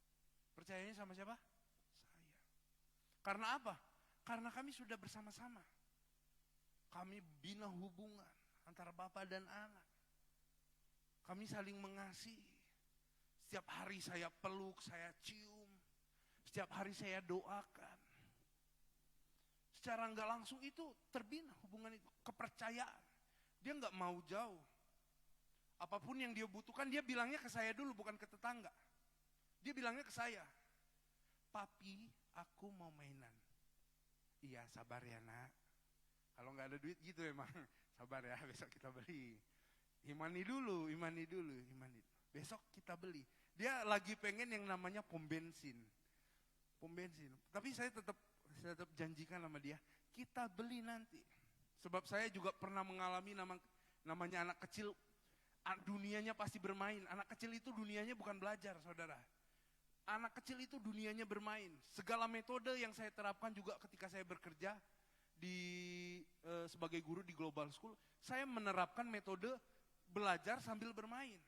Percayanya sama siapa? Saya. Karena apa? Karena kami sudah bersama-sama. Kami bina hubungan antara bapak dan anak. Kami saling mengasihi. Setiap hari saya peluk, saya cium. Setiap hari saya doakan. Secara nggak langsung itu terbina hubungan itu. Kepercayaan. Dia nggak mau jauh. Apapun yang dia butuhkan, dia bilangnya ke saya dulu, bukan ke tetangga. Dia bilangnya ke saya. Papi, aku mau mainan. Iya, sabar ya nak. Kalau nggak ada duit gitu emang. Sabar ya, besok kita beli. Imani dulu. Besok kita beli. Dia lagi pengen yang namanya pom bensin. Tapi saya tetap janjikan sama dia, kita beli nanti. Sebab saya juga pernah mengalami namanya anak kecil, dunianya pasti bermain. Anak kecil itu dunianya bukan belajar, saudara. Anak kecil itu dunianya bermain. Segala metode yang saya terapkan juga ketika saya bekerja sebagai guru di Global School, saya menerapkan metode belajar sambil bermain.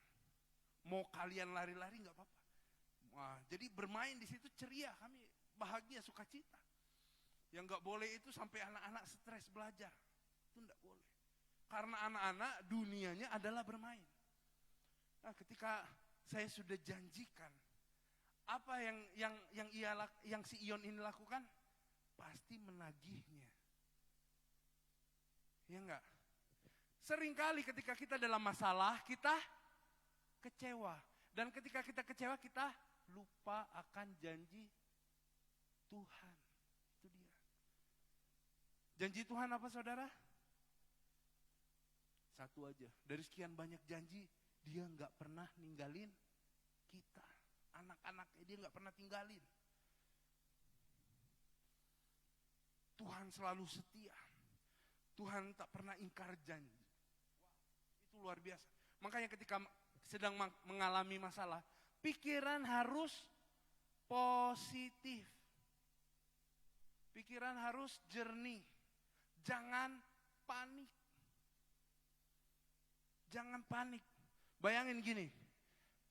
Mau kalian lari-lari nggak apa-apa. Wah, jadi bermain di situ ceria, kami bahagia, sukacita. Yang nggak boleh itu sampai anak-anak stres belajar, itu nggak boleh. Karena anak-anak dunianya adalah bermain. Nah, ketika saya sudah janjikan, apa yang si Ion ini lakukan, pasti menagihnya. Ya enggak? Seringkali ketika kita dalam masalah, kita kecewa. Dan ketika kita kecewa, kita lupa akan janji Tuhan. Itu dia. Janji Tuhan apa, saudara? Satu aja. Dari sekian banyak janji, dia nggak pernah ninggalin kita. Anak-anaknya dia nggak pernah tinggalin. Tuhan selalu setia. Tuhan tak pernah ingkar janji. Itu luar biasa. Makanya ketika sedang mengalami masalah, pikiran harus positif. Pikiran harus jernih. Jangan panik. Jangan panik. Bayangin gini,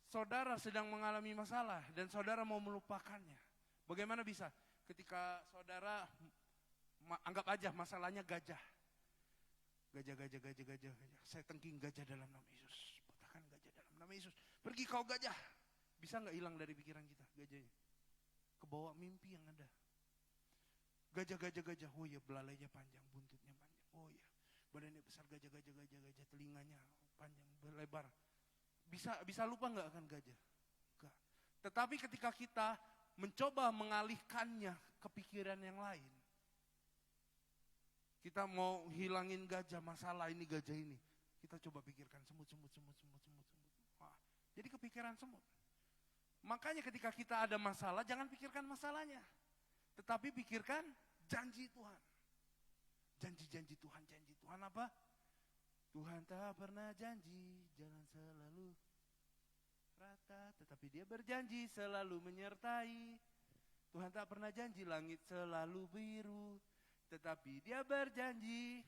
saudara sedang mengalami masalah dan saudara mau melupakannya. Bagaimana bisa? Ketika saudara, anggap aja masalahnya gajah. Gajah. Saya tengking gajah dalam nama Yesus. Patahkan gajah dalam nama Yesus. Pergi kau gajah. Bisa nggak hilang dari pikiran kita gajahnya? Kebawa mimpi yang ada. Gajah. Oh ya, belalainya panjang, buntutnya panjang. Oh ya, badannya besar, gajah. Telinganya panjang, lebar. Bisa lupa nggak akan gajah? Enggak. Tetapi ketika kita mencoba mengalihkannya ke pikiran yang lain, kita mau hilangin gajah, masalah ini gajah ini. Kita coba pikirkan semut. Wah, jadi kepikiran semut. Makanya ketika kita ada masalah, jangan pikirkan masalahnya. Tetapi pikirkan janji Tuhan. Janji Tuhan apa? Tuhan tak pernah janji, jalan selalu rata. Tetapi dia berjanji selalu menyertai. Tuhan tak pernah janji langit selalu biru. Tetapi dia berjanji,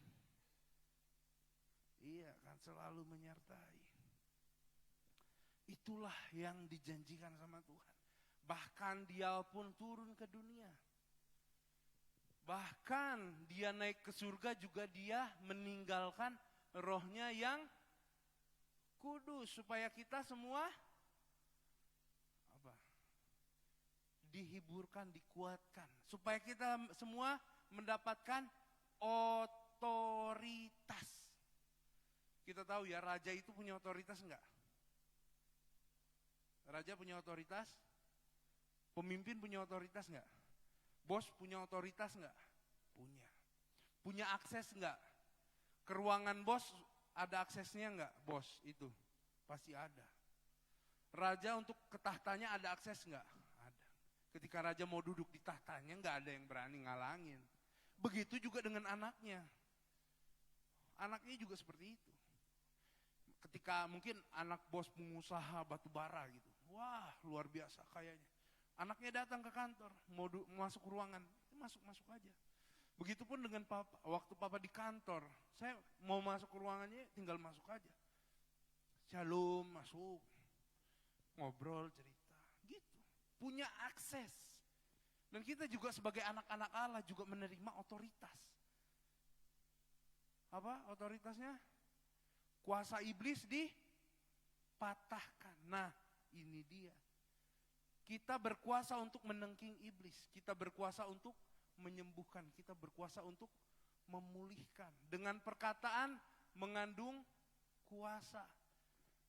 iya kan, selalu menyertai. Itulah yang dijanjikan sama Tuhan. Bahkan dia pun turun ke dunia. Bahkan dia naik ke surga juga dia meninggalkan rohnya yang kudus. Supaya kita semua dihiburkan, dikuatkan. Supaya kita semua mendapatkan otoritas. Kita tahu ya, raja itu punya otoritas enggak? Raja punya otoritas? Pemimpin punya otoritas enggak? Bos punya otoritas enggak? Punya. Punya akses enggak? Ke ruangan bos ada aksesnya enggak? Bos itu pasti ada. Raja untuk ke tahtanya ada akses enggak? Ada. Ketika raja mau duduk di tahtanya, enggak ada yang berani ngalangin. Begitu juga dengan anaknya. Anaknya juga seperti itu. Ketika mungkin anak bos pengusaha batu bara gitu. Wah, luar biasa kayaknya. Anaknya datang ke kantor, mau masuk ruangan, masuk aja. Begitupun dengan papa, waktu papa di kantor, saya mau masuk ke ruangannya tinggal masuk aja. Shalom, masuk, ngobrol, cerita, gitu. Punya akses. Dan kita juga sebagai anak-anak Allah juga menerima otoritas. Apa otoritasnya? Kuasa iblis dipatahkan. Nah, ini dia. Kita berkuasa untuk menengking iblis. Kita berkuasa untuk menyembuhkan. Kita berkuasa untuk memulihkan. Dengan perkataan mengandung kuasa.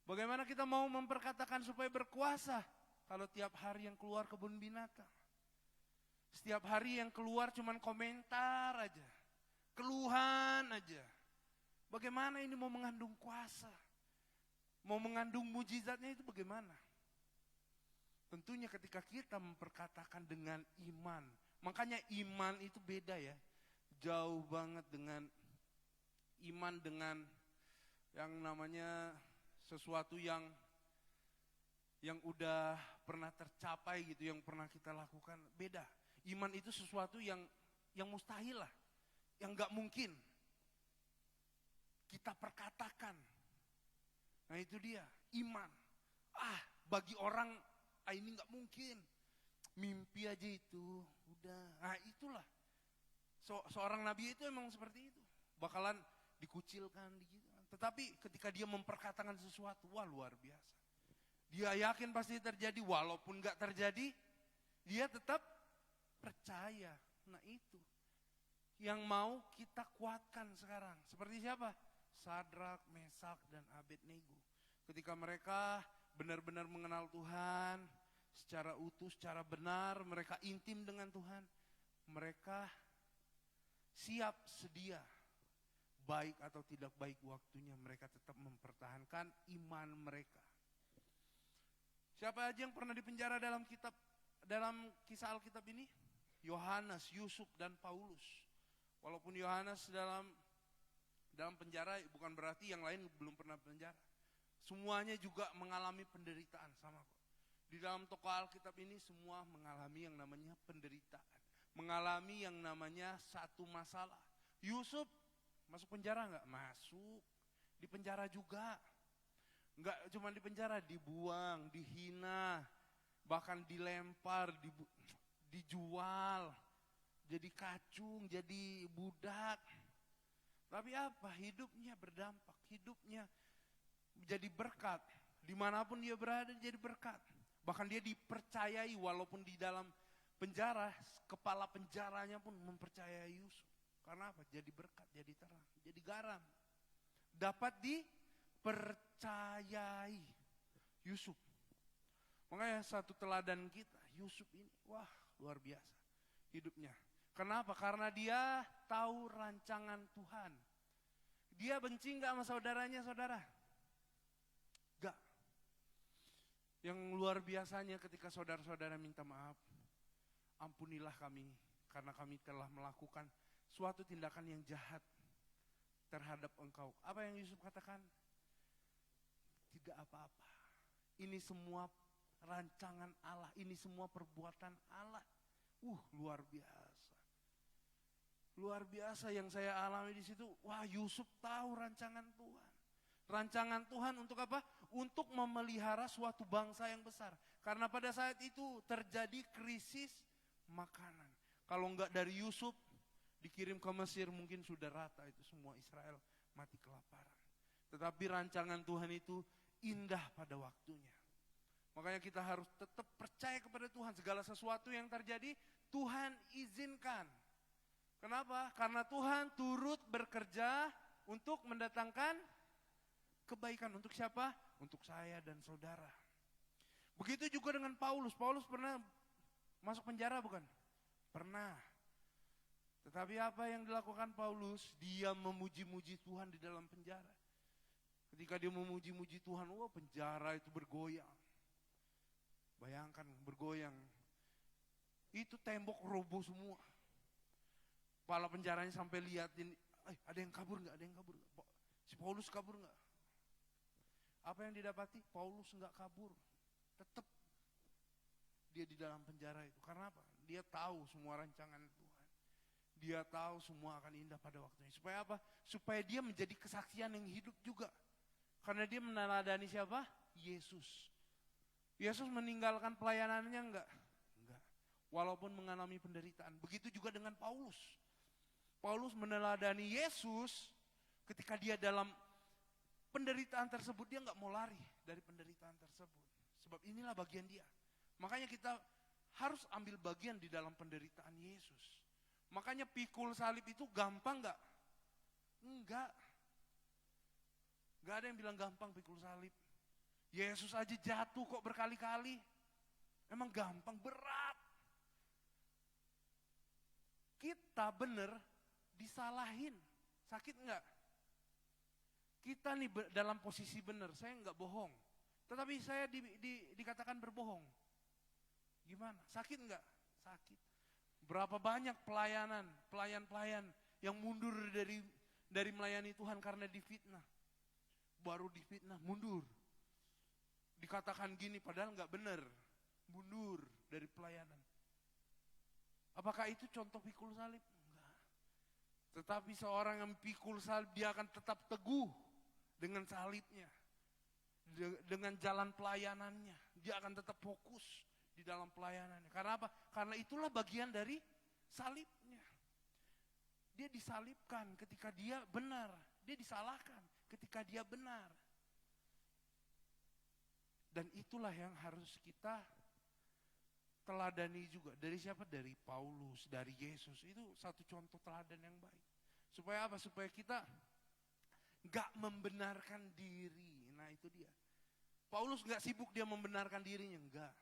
Bagaimana kita mau memperkatakan supaya berkuasa? Kalau tiap hari yang keluar kebun binatang. Setiap hari yang keluar cuman komentar aja. Keluhan aja. Bagaimana ini mau mengandung kuasa? Mau mengandung mujizatnya itu bagaimana? Tentunya ketika kita memperkatakan dengan iman. Makanya iman itu beda ya. Jauh banget dengan iman dengan yang namanya sesuatu yang udah pernah tercapai gitu, yang pernah kita lakukan. Beda. Iman itu sesuatu yang mustahil lah. Yang gak mungkin. Kita perkatakan. Nah itu dia, iman. Bagi orang ini gak mungkin. Mimpi aja itu, udah. Nah itulah. Seorang nabi itu emang seperti itu. Bakalan dikucilkan, tetapi ketika dia memperkatakan sesuatu, wah luar biasa. Dia yakin pasti terjadi, walaupun gak terjadi, dia tetap percaya. Nah itu yang mau kita kuatkan sekarang. Seperti siapa? Sadrak, Mesak, dan Abednego. Ketika mereka benar-benar mengenal Tuhan secara utuh, secara benar, mereka intim dengan Tuhan, mereka siap sedia, baik atau tidak baik waktunya, mereka tetap mempertahankan iman mereka. Siapa aja yang pernah dipenjara dalam kisah Alkitab ini? Yohanes, Yusuf, dan Paulus. Walaupun Yohanes dalam penjara, bukan berarti yang lain belum pernah penjara. Semuanya juga mengalami penderitaan sama kok. Di dalam tokoh Alkitab ini semua mengalami yang namanya penderitaan. Mengalami yang namanya satu masalah. Yusuf masuk penjara enggak? Masuk. Di penjara juga. Enggak cuma di penjara, dibuang, dihina, bahkan dilempar, dijual, jadi kacung, jadi budak. Tapi apa? Hidupnya berdampak, hidupnya jadi berkat. Dimanapun dia berada jadi berkat. Bahkan dia dipercayai walaupun di dalam penjara, kepala penjaranya pun mempercayai Yusuf. Karena apa? Jadi berkat, jadi terang, jadi garam. Dapat dipercayai Yusuf. Makanya satu teladan kita, Yusuf ini, wah luar biasa hidupnya. Kenapa? Karena dia tahu rancangan Tuhan. Dia benci gak sama saudaranya, saudara? Gak. Yang luar biasanya ketika saudara-saudara minta maaf, ampunilah kami karena kami telah melakukan suatu tindakan yang jahat terhadap engkau. Apa yang Yusuf katakan? Tidak apa-apa. Ini semua rancangan Allah, ini semua perbuatan Allah. Luar biasa. Luar biasa yang saya alami di situ. Wah, Yusuf tahu rancangan Tuhan. Rancangan Tuhan untuk apa? Untuk memelihara suatu bangsa yang besar. Karena pada saat itu terjadi krisis makanan. Kalau enggak dari Yusuf, dikirim ke Mesir mungkin sudah rata itu semua Israel mati kelaparan. Tetapi rancangan Tuhan itu indah pada waktunya. Makanya kita harus tetap percaya kepada Tuhan. Segala sesuatu yang terjadi, Tuhan izinkan. Kenapa? Karena Tuhan turut bekerja untuk mendatangkan kebaikan. Untuk siapa? Untuk saya dan saudara. Begitu juga dengan Paulus. Paulus pernah masuk penjara bukan? Pernah. Tetapi apa yang dilakukan Paulus? Dia memuji-muji Tuhan di dalam penjara. Ketika dia memuji-muji Tuhan, penjara itu bergoyang. Bayangkan bergoyang. Itu tembok roboh semua. Kepala penjaranya sampai liatin, ada yang kabur enggak? Ada yang kabur enggak? Si Paulus kabur enggak? Apa yang didapati? Paulus enggak kabur. Tetap dia di dalam penjara itu. Karena apa? Dia tahu semua rancangan Tuhan. Dia tahu semua akan indah pada waktunya. Supaya apa? Supaya dia menjadi kesaksian yang hidup juga. Karena dia meneladani siapa? Yesus. Yesus meninggalkan pelayanannya enggak? Enggak. Walaupun mengalami penderitaan. Begitu juga dengan Paulus. Paulus meneladani Yesus ketika dia dalam penderitaan tersebut, dia enggak mau lari dari penderitaan tersebut. Sebab inilah bagian dia. Makanya kita harus ambil bagian di dalam penderitaan Yesus. Makanya pikul salib itu gampang enggak? Enggak. Enggak ada yang bilang gampang pikul salib. Yesus aja jatuh kok berkali-kali. Emang gampang, berat. Kita bener disalahin. Sakit enggak? Kita nih dalam posisi bener, saya enggak bohong. Tetapi saya dikatakan berbohong. Gimana? Sakit enggak? Sakit. Berapa banyak pelayan-pelayan yang mundur dari melayani Tuhan karena difitnah. Baru difitnah, mundur. Dikatakan gini padahal enggak benar. Mundur dari pelayanan. Apakah itu contoh pikul salib? Enggak. Tetapi seorang yang pikul salib, dia akan tetap teguh dengan salibnya. Dengan jalan pelayanannya. Dia akan tetap fokus di dalam pelayanannya. Karena apa? Karena itulah bagian dari salibnya. Dia disalibkan ketika dia benar. Dia disalahkan ketika dia benar. Dan itulah yang harus kita teladani juga. Dari siapa? Dari Paulus, dari Yesus. Itu satu contoh teladan yang baik. Supaya apa? Supaya kita gak membenarkan diri. Nah itu dia. Paulus gak sibuk dia membenarkan dirinya, enggak.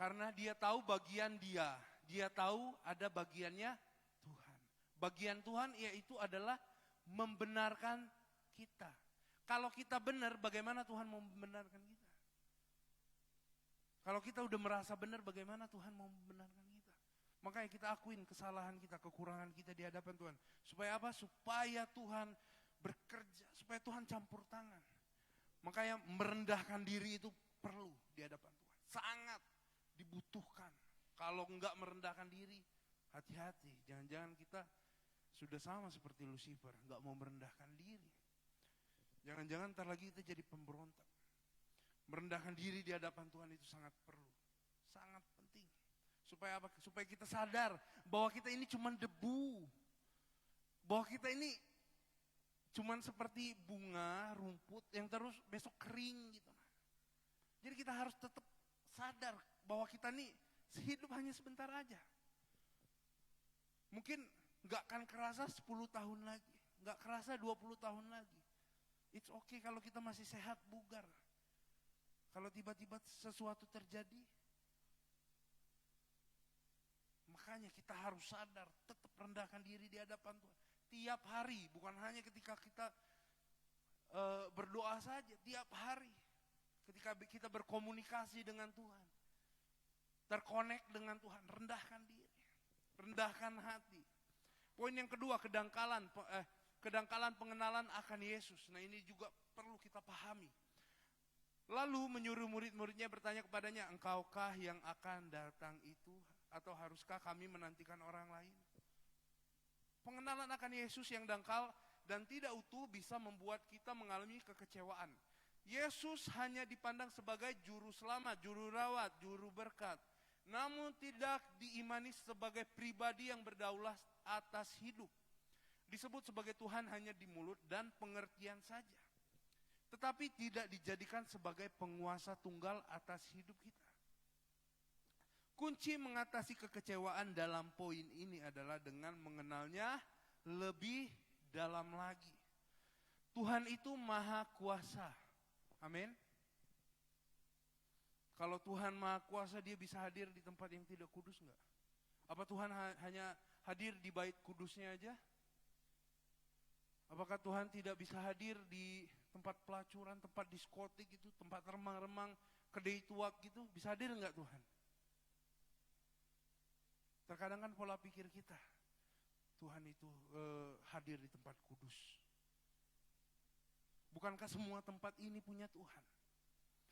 Karena dia tahu bagian dia. Dia tahu ada bagiannya Tuhan. Bagian Tuhan yaitu adalah membenarkan kita. Kalau kita benar, bagaimana Tuhan mau membenarkan kita? Kalau kita udah merasa benar, bagaimana Tuhan mau membenarkan kita? Makanya kita akuin kesalahan kita, kekurangan kita di hadapan Tuhan. Supaya apa? Supaya Tuhan bekerja, supaya Tuhan campur tangan. Makanya merendahkan diri itu perlu di hadapan Tuhan. Sangat dibutuhkan. Kalau enggak merendahkan diri, hati-hati. Jangan-jangan kita sudah sama seperti Lucifer, enggak mau merendahkan diri. Jangan-jangan ntar lagi kita jadi pemberontak. Merendahkan diri di hadapan Tuhan itu sangat perlu. Sangat penting. Supaya apa? Supaya kita sadar bahwa kita ini cuma debu. Bahwa kita ini cuma seperti bunga, rumput yang terus besok kering gitu. Jadi kita harus tetap sadar bahwa kita ini hidup hanya sebentar aja. Mungkin gak akan kerasa 10 tahun lagi. Gak kerasa 20 tahun lagi. It's okay kalau kita masih sehat, bugar. Kalau tiba-tiba sesuatu terjadi, makanya kita harus sadar, tetap rendahkan diri di hadapan Tuhan. Tiap hari, bukan hanya ketika kita berdoa saja, tiap hari. Ketika kita berkomunikasi dengan Tuhan, terkonek dengan Tuhan, rendahkan diri, rendahkan hati. Poin yang kedua, kedangkalan pengenalan akan Yesus. Nah ini juga perlu kita pahami. Lalu menyuruh murid-muridnya bertanya kepadanya, engkaukah yang akan datang itu? Atau haruskah kami menantikan orang lain? Pengenalan akan Yesus yang dangkal dan tidak utuh bisa membuat kita mengalami kekecewaan. Yesus hanya dipandang sebagai juru selamat, juru rawat, juru berkat. Namun tidak diimani sebagai pribadi yang berdaulat atas hidup. Disebut sebagai Tuhan hanya di mulut dan pengertian saja. Tetapi tidak dijadikan sebagai penguasa tunggal atas hidup kita. Kunci mengatasi kekecewaan dalam poin ini adalah dengan mengenalnya lebih dalam lagi. Tuhan itu maha kuasa. Amin. Kalau Tuhan maha kuasa, dia bisa hadir di tempat yang tidak kudus enggak? Apa Tuhan hanya hadir di bait kudusnya aja? Apakah Tuhan tidak bisa hadir di tempat pelacuran, tempat diskotik gitu, tempat remang-remang, kedai tuak gitu, bisa hadir enggak Tuhan? Terkadang kan pola pikir kita, Tuhan itu hadir di tempat kudus. Bukankah semua tempat ini punya Tuhan?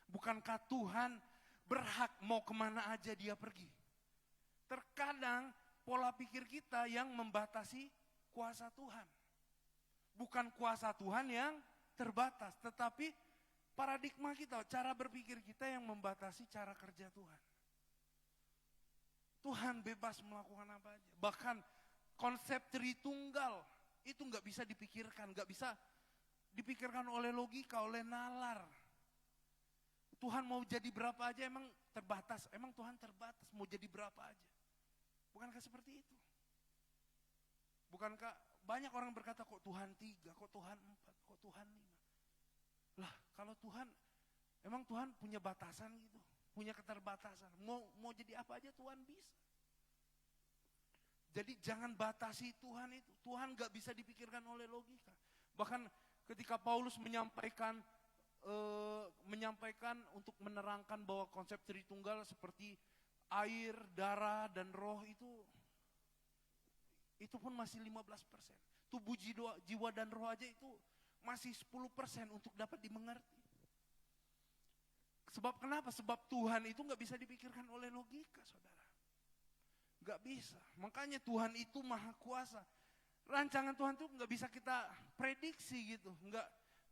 Bukankah Tuhan berhak mau kemana aja dia pergi? Terkadang pola pikir kita yang membatasi kuasa Tuhan. Bukan kuasa Tuhan yang terbatas, tetapi paradigma kita, cara berpikir kita yang membatasi cara kerja Tuhan. Tuhan bebas melakukan apa aja. Bahkan konsep Tritunggal itu nggak bisa dipikirkan, nggak bisa dipikirkan oleh logika, oleh nalar. Tuhan mau jadi berapa aja emang terbatas, emang Tuhan terbatas mau jadi berapa aja. Bukankah seperti itu? Bukankah banyak orang berkata kok Tuhan 3, kok Tuhan 4, kok Tuhan 5. Lah kalau Tuhan, emang Tuhan punya batasan gitu, punya keterbatasan. Mau jadi apa aja Tuhan bisa. Jadi jangan batasi Tuhan itu. Tuhan gak bisa dipikirkan oleh logika. Bahkan ketika Paulus menyampaikan untuk menerangkan bahwa konsep Tritunggal seperti air, darah, dan roh itu pun masih 15%. Tubuh, jiwa dan roh aja itu masih 10% untuk dapat dimengerti. Sebab kenapa? Sebab Tuhan itu gak bisa dipikirkan oleh logika, saudara. Gak bisa. Makanya Tuhan itu maha kuasa. Rancangan Tuhan itu gak bisa kita prediksi gitu.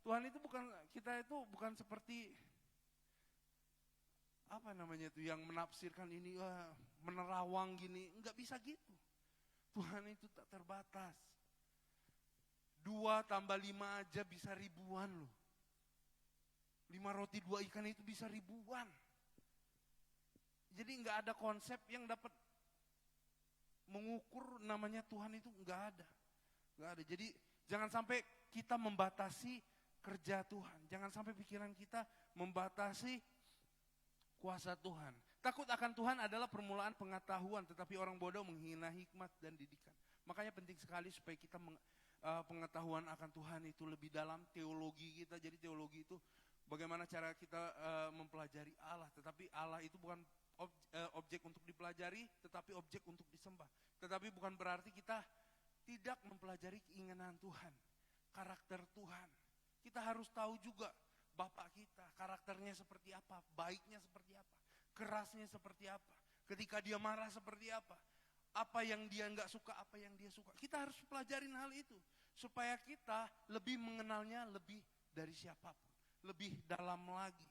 Tuhan itu bukan seperti apa namanya itu yang menafsirkan ini menerawang gini. Gak bisa gitu. Tuhan itu tak terbatas. 2 tambah 5 aja bisa ribuan loh. 5 roti 2 ikan itu bisa ribuan. Jadi gak ada konsep yang dapat mengukur namanya Tuhan itu gak ada. Jadi jangan sampai kita membatasi kerja Tuhan. Jangan sampai pikiran kita membatasi kuasa Tuhan. Takut akan Tuhan adalah permulaan pengetahuan, tetapi orang bodoh menghina hikmat dan didikan. Makanya penting sekali supaya kita pengetahuan akan Tuhan itu lebih dalam, teologi kita. Jadi teologi itu bagaimana cara kita mempelajari Allah. Tetapi Allah itu bukan objek untuk dipelajari, tetapi objek untuk disembah. Tetapi bukan berarti kita tidak mempelajari keinginan Tuhan, karakter Tuhan. Kita harus tahu juga Bapak kita, karakternya seperti apa, baiknya seperti apa, kerasnya seperti apa, ketika dia marah seperti apa yang dia nggak suka, apa yang dia suka. Kita harus pelajarin hal itu, supaya kita lebih mengenalnya lebih dari siapapun, lebih dalam lagi.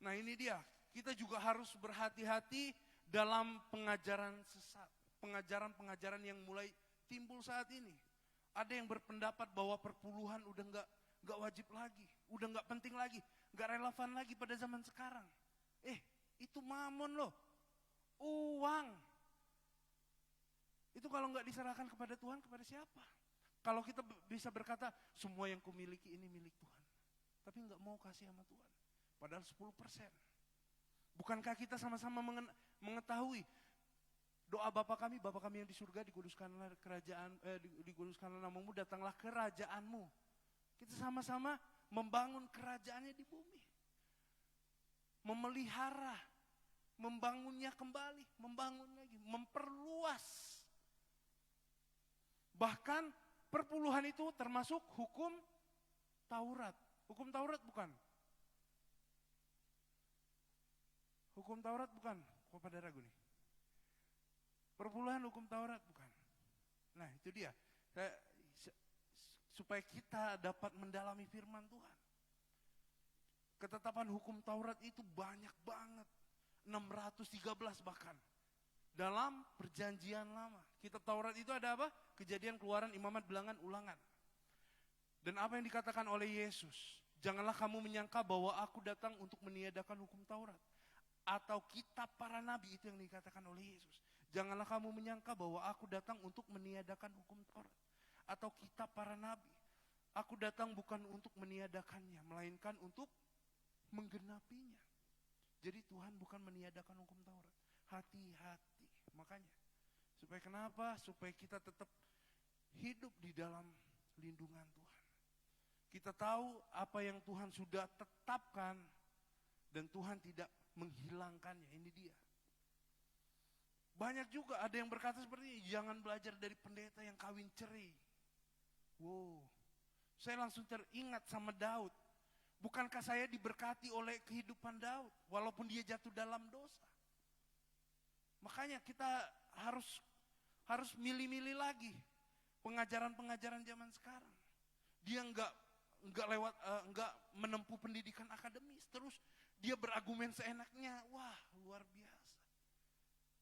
Nah ini dia, kita juga harus berhati-hati dalam pengajaran sesat, pengajaran-pengajaran yang mulai timbul saat ini. Ada yang berpendapat bahwa perpuluhan udah nggak wajib lagi, udah nggak penting lagi, nggak relevan lagi pada zaman sekarang. Itu mamon loh, uang. Itu kalau nggak diserahkan kepada Tuhan, kepada siapa? Kalau kita bisa berkata, semua yang kumiliki ini milik Tuhan, tapi nggak mau kasih sama Tuhan, padahal 10%. Bukankah kita sama-sama mengetahui doa Bapa kami yang di surga, dikuduskanlah dikuduskanlah namamu, datanglah kerajaanmu. Kita sama-sama membangun kerajaannya di bumi. Memelihara, membangunnya kembali, membangun lagi, memperluas. Bahkan perpuluhan itu termasuk hukum Taurat. Hukum Taurat bukan? Hukum Taurat bukan? Kok pada ragu nih? Perpuluhan hukum Taurat bukan? Nah itu dia. Supaya kita dapat mendalami firman Tuhan. Ketetapan hukum Taurat itu banyak banget. 613 bahkan. Dalam perjanjian lama. Kitab Taurat itu ada apa? Kejadian, Keluaran, Imamat, Bilangan, Ulangan. Dan apa yang dikatakan oleh Yesus? Janganlah kamu menyangka bahwa aku datang untuk meniadakan hukum Taurat. Atau kitab para nabi, itu yang dikatakan oleh Yesus. Janganlah kamu menyangka bahwa aku datang untuk meniadakan hukum Taurat. Atau kitab para nabi. Aku datang bukan untuk meniadakannya, melainkan untuk menggenapinya. Jadi Tuhan bukan meniadakan hukum Taurat. Hati-hati. Makanya, supaya kenapa? Supaya kita tetap hidup di dalam lindungan Tuhan. Kita tahu apa yang Tuhan sudah tetapkan dan Tuhan tidak menghilangkannya. Ini dia. Banyak juga ada yang berkata seperti ini, jangan belajar dari pendeta yang kawin ceri. Wow, saya langsung teringat sama Daud. Bukankah saya diberkati oleh kehidupan Daud, walaupun dia jatuh dalam dosa? Makanya kita harus milih-milih lagi pengajaran-pengajaran zaman sekarang. Dia enggak enggak menempuh pendidikan akademis, terus dia berargumen seenaknya. Wah, luar biasa.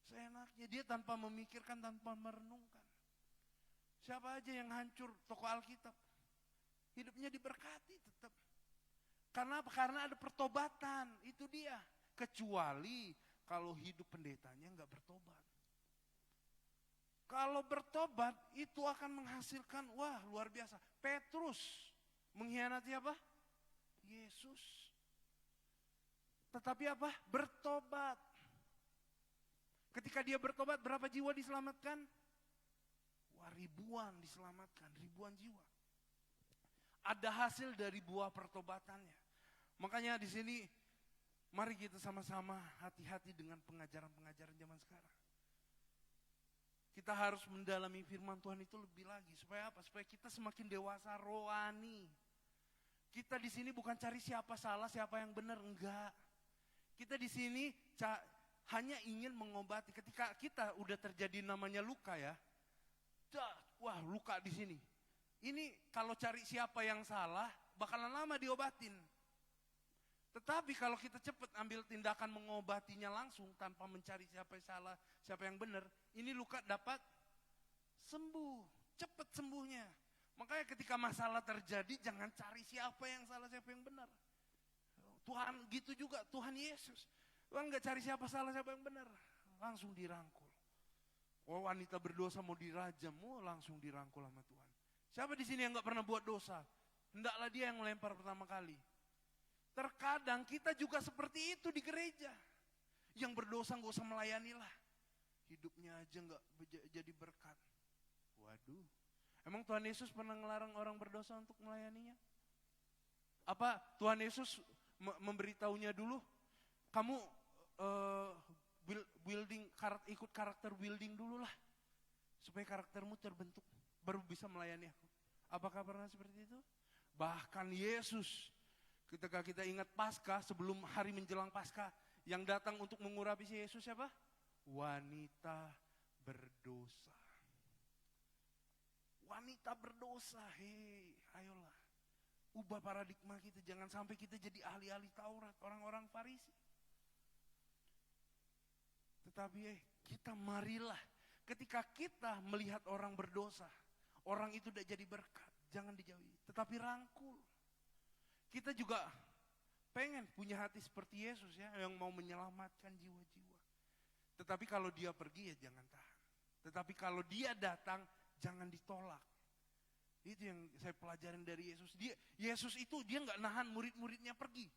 Seenaknya dia tanpa memikirkan, tanpa merenungkan. Siapa aja yang hancur tokoh Alkitab, hidupnya diberkati tetap. Karena apa? Karena ada pertobatan, itu dia. Kecuali kalau hidup pendetanya enggak bertobat. Kalau bertobat itu akan menghasilkan, wah luar biasa. Petrus mengkhianati apa? Yesus. Tetapi apa? Bertobat. Ketika dia bertobat, berapa jiwa diselamatkan? Wah, ribuan diselamatkan, ribuan jiwa. Ada hasil dari buah pertobatannya. Makanya di sini mari kita sama-sama hati-hati dengan pengajaran-pengajaran zaman sekarang. Kita harus mendalami firman Tuhan itu lebih lagi. Supaya apa? Supaya kita semakin dewasa rohani. Kita di sini bukan cari siapa salah, siapa yang benar, enggak. Kita di sini hanya ingin mengobati. Ketika kita udah terjadi namanya luka ya, wah luka di sini. Ini kalau cari siapa yang salah, bakalan lama diobatin. Tetapi kalau kita cepat ambil tindakan mengobatinya langsung tanpa mencari siapa yang salah, siapa yang benar, ini luka dapat sembuh, cepat sembuhnya. Makanya ketika masalah terjadi jangan cari siapa yang salah, siapa yang benar. Tuhan gitu juga, Tuhan Yesus. Tuhan gak cari siapa salah, siapa yang benar, langsung dirangkul. Oh, wanita berdosa mau dirajam, langsung dirangkul sama Tuhan. Siapa di sini yang gak pernah buat dosa? Hendaklah dia yang melempar pertama kali. Terkadang kita juga seperti itu di gereja. Yang berdosa gak usah melayanilah. Hidupnya aja gak jadi berkat. Waduh. Emang Tuhan Yesus pernah ngelarang orang berdosa untuk melayaninya? Apa Tuhan Yesus memberitahunya dulu? Kamu ikut karakter building dulu lah. Supaya karaktermu terbentuk. Baru bisa melayani aku. Apakah pernah seperti itu? Bahkan Yesus, ketika kita ingat Paskah, sebelum hari menjelang Paskah, yang datang untuk mengurapi si Yesus siapa? Wanita berdosa. Wanita berdosa, hei, ayolah. Ubah paradigma kita, jangan sampai kita jadi ahli-ahli Taurat, orang-orang Farisi. Tetapi kita marilah, ketika kita melihat orang berdosa, orang itu udah jadi berkat, jangan dijauhi, tetapi rangkul. Kita juga pengen punya hati seperti Yesus ya, yang mau menyelamatkan jiwa-jiwa. Tetapi kalau dia pergi ya jangan tahan. Tetapi kalau dia datang, jangan ditolak. Itu yang saya pelajarin dari Yesus. Yesus itu dia nggak nahan murid-muridnya pergi.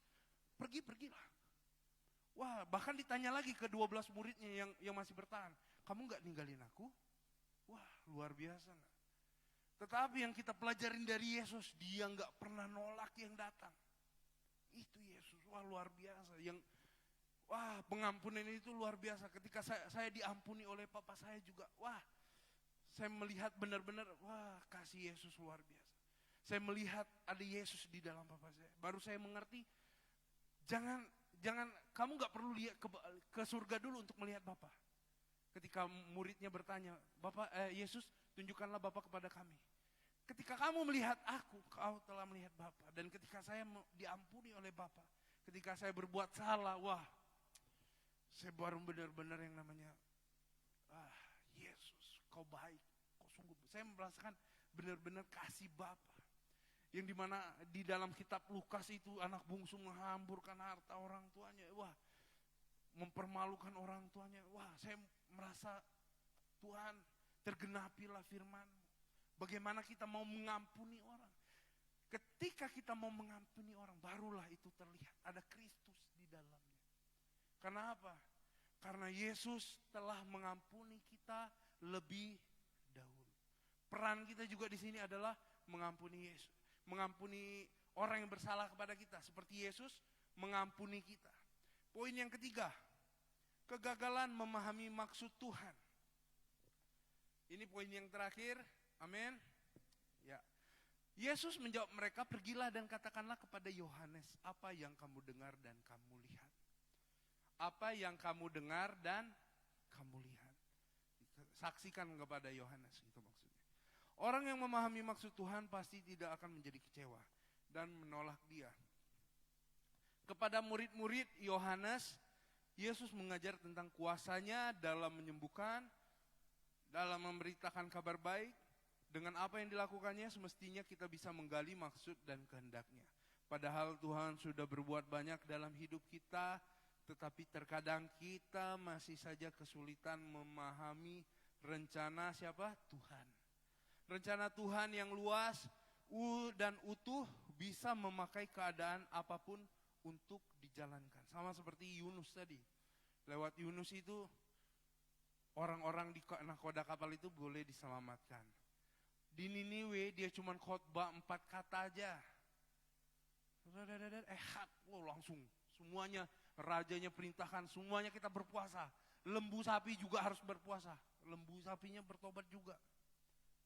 Pergilah. Wah, bahkan ditanya lagi ke 12 muridnya yang masih bertahan. Kamu nggak ninggalin aku? Wah, luar biasa nggak? Tetapi yang kita pelajarin dari Yesus, dia nggak pernah nolak yang datang. Itu Yesus, wah luar biasa. Pengampunan itu luar biasa. Ketika saya diampuni oleh Papa saya juga, wah, saya melihat benar-benar, wah kasih Yesus luar biasa. Saya melihat ada Yesus di dalam Papa saya. Baru saya mengerti, jangan kamu nggak perlu lihat ke surga dulu untuk melihat Bapa. Ketika muridnya bertanya, Yesus, tunjukkanlah Bapa kepada kami. Ketika kamu melihat aku, kau telah melihat Bapa. Dan ketika saya diampuni oleh Bapa, ketika saya berbuat salah, wah, saya baru benar-benar yang namanya, Yesus, kau baik, kau sungguh. Saya merasakan benar-benar kasih Bapa. Yang dimana di dalam kitab Lukas itu anak bungsu menghamburkan harta orang tuanya, wah, mempermalukan orang tuanya. Wah, saya merasa Tuhan, tergenapilah firman. Bagaimana kita mau mengampuni orang. Ketika kita mau mengampuni orang, barulah itu terlihat ada Kristus di dalamnya. Karena apa? Karena Yesus telah mengampuni kita lebih dahulu. Peran kita juga di sini adalah mengampuni Yesus. Mengampuni orang yang bersalah kepada kita. Seperti Yesus mengampuni kita. Poin yang ketiga, kegagalan memahami maksud Tuhan. Ini poin yang terakhir, amin. Ya. Yesus menjawab mereka, pergilah dan katakanlah kepada Yohanes apa yang kamu dengar dan kamu lihat. Apa yang kamu dengar dan kamu lihat. Saksikan kepada Yohanes, itu maksudnya. Orang yang memahami maksud Tuhan pasti tidak akan menjadi kecewa. dan menolak dia. Kepada murid-murid Yohanes, Yesus mengajar tentang kuasanya dalam menyembuhkan, dalam memberitakan kabar baik. Dengan apa yang dilakukannya semestinya kita bisa menggali maksud dan kehendaknya. Padahal Tuhan sudah berbuat banyak dalam hidup kita, tetapi terkadang kita masih saja kesulitan memahami rencana siapa? Tuhan. Rencana Tuhan yang luas dan utuh bisa memakai keadaan apapun untuk dijalankan. Sama seperti Yunus tadi. Lewat Yunus itu orang-orang di nahkoda kapal itu boleh diselamatkan. Di Niniwe dia cuma khotbah 4 kata aja. Langsung semuanya, rajanya perintahkan semuanya kita berpuasa. Lembu sapi juga harus berpuasa. Lembu sapinya bertobat juga.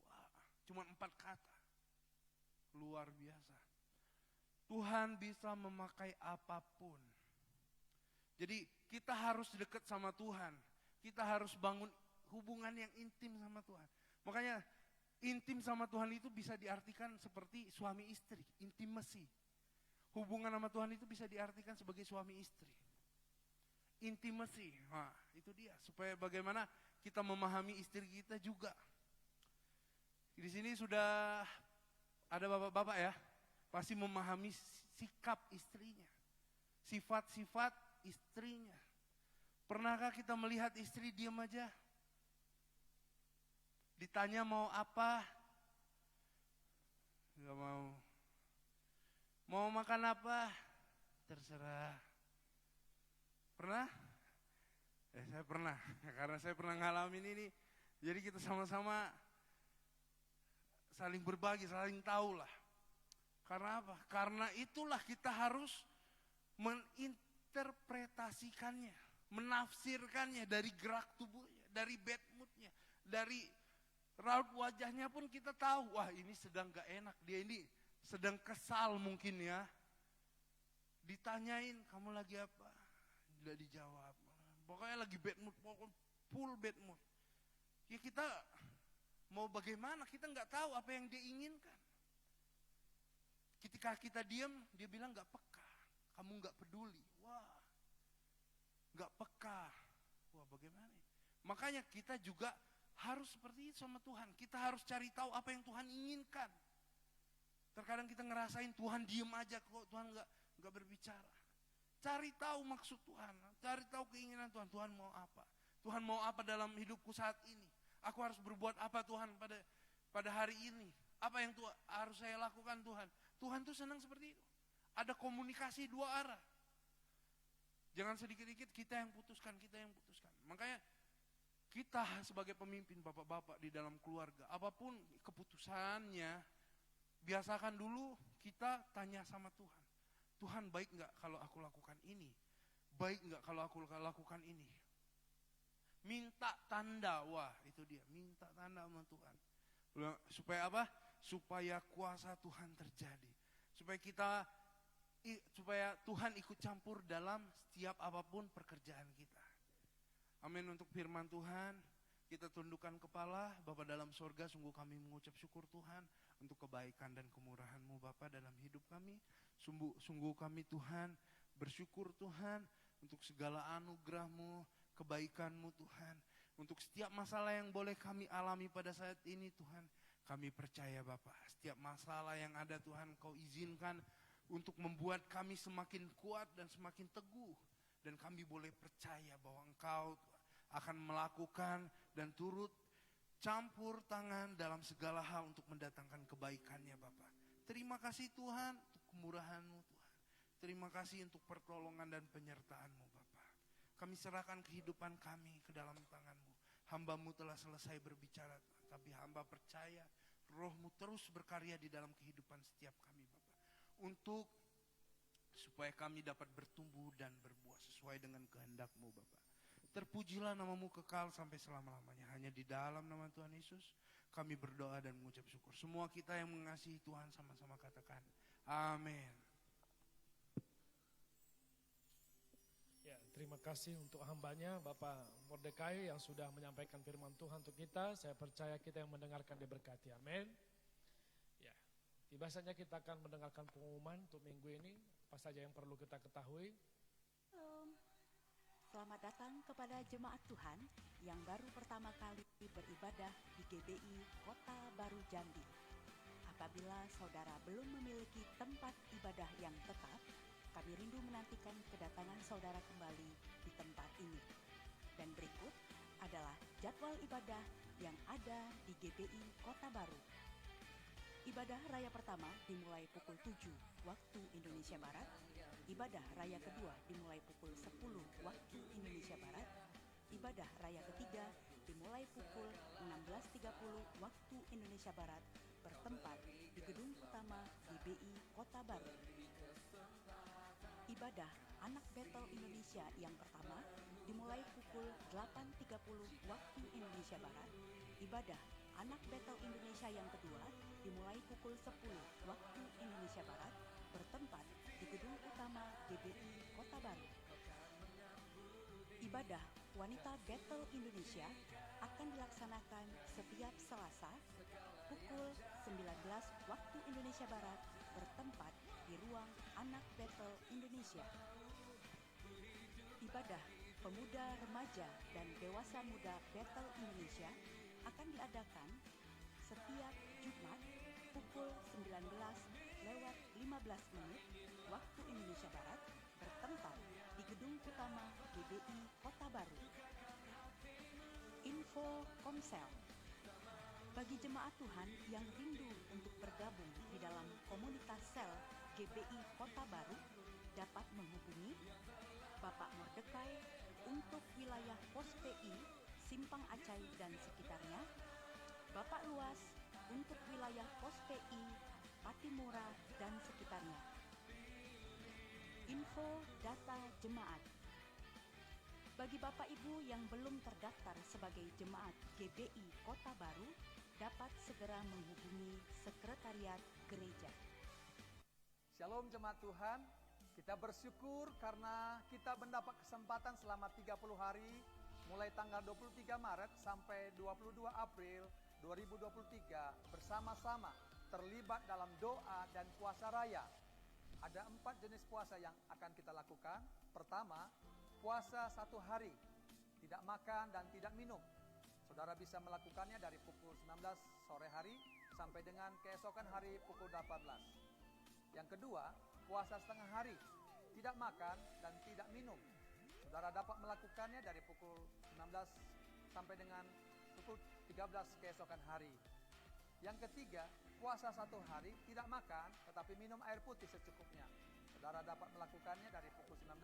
Wah, cuma 4 kata. Luar biasa. Tuhan bisa memakai apapun. Jadi kita harus dekat sama Tuhan. Kita harus bangun hubungan yang intim sama Tuhan. Makanya intim sama Tuhan itu bisa diartikan seperti suami istri, intimacy. Hubungan sama Tuhan itu bisa diartikan sebagai suami istri. Intimacy, nah, itu dia. Supaya bagaimana kita memahami istri kita juga. Di sini sudah ada bapak-bapak ya, pasti memahami sikap istrinya, sifat-sifat istrinya. Pernahkah kita melihat istri diam aja? Ditanya mau apa? Gak mau. Mau makan apa? Terserah. Pernah? Saya pernah. Karena saya pernah ngalamin ini. Jadi kita sama-sama saling berbagi, saling tahu lah. Karena apa? Karena itulah kita harus menginterpretasikannya, menafsirkannya dari gerak tubuhnya, dari bad moodnya, dari raut wajahnya pun kita tahu, wah ini sedang gak enak, dia ini sedang kesal mungkin ya. Ditanyain, kamu lagi apa? Tidak dijawab. Pokoknya lagi bad mood, full bad mood. Ya kita mau bagaimana, kita gak tahu apa yang dia inginkan. Ketika kita diam, dia bilang gak peka, kamu gak peduli. Wah, gak peka. Wah bagaimana? Makanya kita juga harus seperti itu sama Tuhan. Kita harus cari tahu apa yang Tuhan inginkan. Terkadang kita ngerasain Tuhan diem aja kok, Tuhan nggak berbicara. Cari tahu maksud Tuhan, cari tahu keinginan Tuhan. Tuhan mau apa? Tuhan mau apa dalam hidupku saat ini? Aku harus berbuat apa Tuhan pada hari ini? Apa yang harus saya lakukan Tuhan? Tuhan tuh senang seperti itu. Ada komunikasi 2 arah. Jangan sedikit-sedikit kita yang putuskan. Makanya kita sebagai pemimpin bapak-bapak di dalam keluarga, apapun keputusannya, biasakan dulu kita tanya sama Tuhan. Tuhan baik gak kalau aku lakukan ini? Baik gak kalau aku lakukan ini? Minta tanda, wah itu dia, minta tanda sama Tuhan. Supaya apa? Supaya kuasa Tuhan terjadi. Supaya Tuhan ikut campur dalam setiap apapun pekerjaan kita. Amin. Untuk firman Tuhan, kita tundukkan kepala. Bapa dalam sorga, sungguh kami mengucap syukur Tuhan untuk kebaikan dan kemurahan-Mu Bapa dalam hidup kami. Sungguh kami Tuhan bersyukur Tuhan untuk segala anugerah-Mu, kebaikan-Mu Tuhan. Untuk setiap masalah yang boleh kami alami pada saat ini Tuhan, kami percaya Bapa, setiap masalah yang ada Tuhan Kau izinkan untuk membuat kami semakin kuat dan semakin teguh. Dan kami boleh percaya bahwa Engkau akan melakukan dan turut campur tangan dalam segala hal untuk mendatangkan kebaikannya Bapa. Terima kasih Tuhan untuk kemurahan-Mu Tuhan. Terima kasih untuk pertolongan dan penyertaan-Mu Bapa. Kami serahkan kehidupan kami ke dalam tangan-Mu. Hamba-Mu telah selesai berbicara Tuhan, tapi hamba percaya Roh-Mu terus berkarya di dalam kehidupan setiap kami Bapa. Supaya kami dapat bertumbuh dan berbuah sesuai dengan kehendak-Mu Bapa. Terpujilah nama-Mu kekal sampai selama-lamanya. Hanya di dalam nama Tuhan Yesus kami berdoa dan mengucap syukur. Semua kita yang mengasihi Tuhan sama-sama katakan amin. Ya, terima kasih untuk hambanya Bapak Mordekai yang sudah menyampaikan firman Tuhan untuk kita. Saya percaya kita yang mendengarkan diberkati. Amin. Ya, Tiba saja kita akan mendengarkan pengumuman untuk minggu ini, apa saja yang perlu kita ketahui. Selamat datang kepada jemaat Tuhan yang baru pertama kali beribadah di GBI Kota Baru Jambi. Apabila saudara belum memiliki tempat ibadah yang tetap, kami rindu menantikan kedatangan saudara kembali di tempat ini. Dan berikut adalah jadwal ibadah yang ada di GBI Kota Baru. Ibadah raya pertama dimulai pukul 7 waktu Indonesia Barat. Ibadah raya kedua dimulai pukul 10 waktu Indonesia Barat. Ibadah raya ketiga dimulai pukul 16.30 waktu Indonesia Barat, bertempat di gedung utama GBI Kota Baru. Ibadah Anak Betel Indonesia yang pertama dimulai pukul 8.30 waktu Indonesia Barat. Ibadah Anak Betel Indonesia yang kedua dimulai pukul 10 waktu Indonesia Barat, bertempat di gedung utama GBI Kota Baru. Ibadah Wanita Betel Indonesia akan dilaksanakan setiap Selasa pukul 19 waktu Indonesia Barat, bertempat di ruang Anak Betel Indonesia. Ibadah Pemuda, Remaja, dan Dewasa Muda Betel Indonesia akan diadakan setiap Jumat pukul 19:15 waktu Indonesia Barat, bertempat di gedung utama GBI Kota Baru. Info Komsel. Bagi jemaat Tuhan yang rindu untuk bergabung di dalam komunitas sel GBI Kota Baru, dapat menghubungi Bapak Mordekai untuk wilayah Pos PI Simpang Acai dan sekitarnya, Bapak Luas untuk wilayah Pos PI Patimura dan sekitarnya. Info data jemaat. Bagi Bapak Ibu yang belum terdaftar sebagai jemaat GBI Kota Baru, dapat segera menghubungi Sekretariat Gereja. Shalom jemaat Tuhan, kita bersyukur karena kita mendapat kesempatan selama 30 hari mulai tanggal 23 Maret sampai 22 April 2023 bersama-sama terlibat dalam doa dan puasa raya. Ada 4 jenis puasa yang akan kita lakukan. Pertama, puasa 1 hari, tidak makan dan tidak minum. Saudara bisa melakukannya dari pukul 19 sore hari sampai dengan keesokan hari pukul 18. Yang kedua, puasa setengah hari, tidak makan dan tidak minum. Saudara dapat melakukannya dari pukul 19 sampai dengan pukul 13 keesokan hari. Yang ketiga, puasa 1 hari, tidak makan tetapi minum air putih secukupnya. Saudara dapat melakukannya dari pukul 19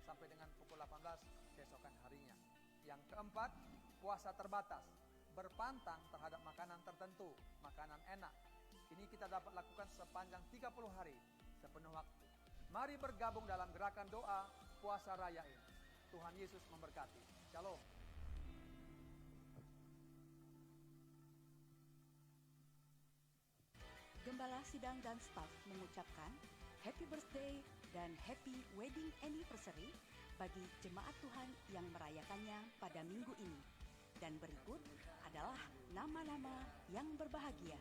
sampai dengan pukul 18 keesokan harinya. Yang keempat, puasa terbatas, berpantang terhadap makanan tertentu, makanan enak. Ini kita dapat lakukan sepanjang 30 hari, sepenuh waktu. Mari bergabung dalam gerakan doa puasa raya ini. Tuhan Yesus memberkati. Shalom. Gembala Sidang dan staf mengucapkan Happy Birthday dan Happy Wedding Anniversary bagi jemaat Tuhan yang merayakannya pada minggu ini. Dan berikut adalah nama-nama yang berbahagia.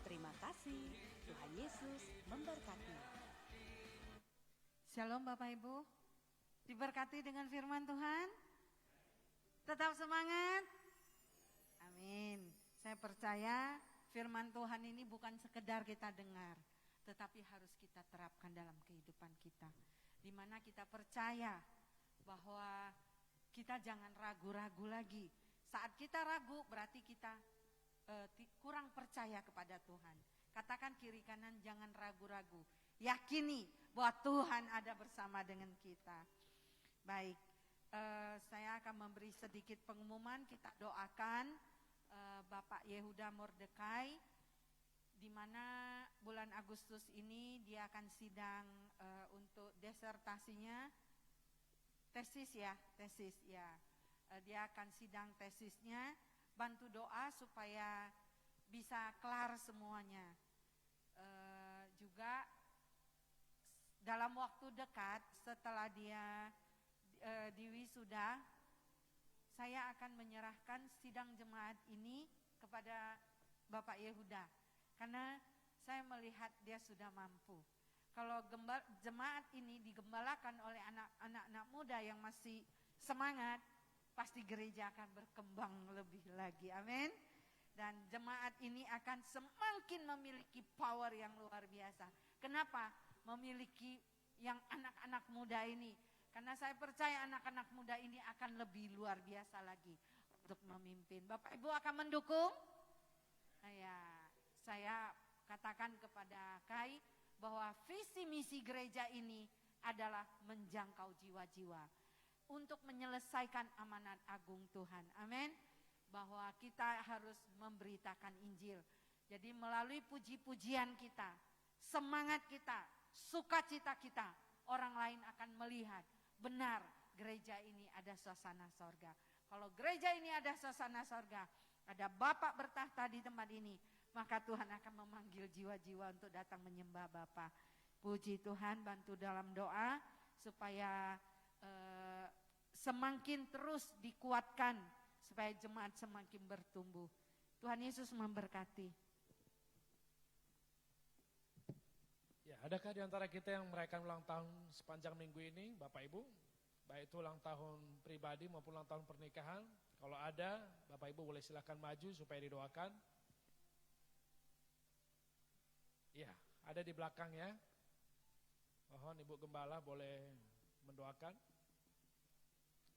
Terima kasih. Tuhan Yesus memberkati. Shalom Bapak Ibu, diberkati dengan firman Tuhan. Tetap semangat. Amin. Saya percaya firman Tuhan ini bukan sekedar kita dengar, tetapi harus kita terapkan dalam kehidupan kita. Di mana kita percaya bahwa kita jangan ragu-ragu lagi. Saat kita ragu berarti kita kurang percaya kepada Tuhan. Katakan kiri kanan, jangan ragu-ragu. yakini bahwa Tuhan ada bersama dengan kita. Baik, saya akan memberi sedikit pengumuman. Kita doakan Bapak Yehuda Mordekai, di mana bulan Agustus ini dia akan sidang untuk disertasinya, tesis ya. Dia akan sidang tesisnya. Bantu doa supaya bisa kelar semuanya. Juga dalam waktu dekat setelah dia diwisuda, saya akan menyerahkan sidang jemaat ini kepada Bapak Yehuda, karena saya melihat dia sudah mampu. Kalau jemaat ini digembalakan oleh anak-anak muda yang masih semangat, pasti gereja akan berkembang lebih lagi, amin. Dan jemaat ini akan semakin memiliki power yang luar biasa. Kenapa? Memiliki yang anak-anak muda ini. Karena saya percaya anak-anak muda ini akan lebih luar biasa lagi untuk memimpin. Bapak Ibu akan mendukung? Ya, saya katakan kepada Kai bahwa visi misi gereja ini adalah menjangkau jiwa-jiwa untuk menyelesaikan amanat agung Tuhan. Amin. Bahwa kita harus memberitakan Injil. Jadi melalui puji-pujian kita, semangat kita, sukacita kita, orang lain akan melihat benar gereja ini ada suasana sorga. Kalau gereja ini ada suasana sorga, ada Bapak bertahta di tempat ini, maka Tuhan akan memanggil jiwa-jiwa untuk datang menyembah Bapa. Puji Tuhan, bantu dalam doa supaya semakin terus dikuatkan, supaya jemaat semakin bertumbuh. Tuhan Yesus memberkati. Ya, adakah di antara kita yang merayakan ulang tahun sepanjang minggu ini, Bapak Ibu? Baik itu ulang tahun pribadi maupun ulang tahun pernikahan. Kalau ada, Bapak Ibu boleh silakan maju supaya didoakan. Ya, ada di belakang ya. Mohon Ibu Gembala boleh mendoakan.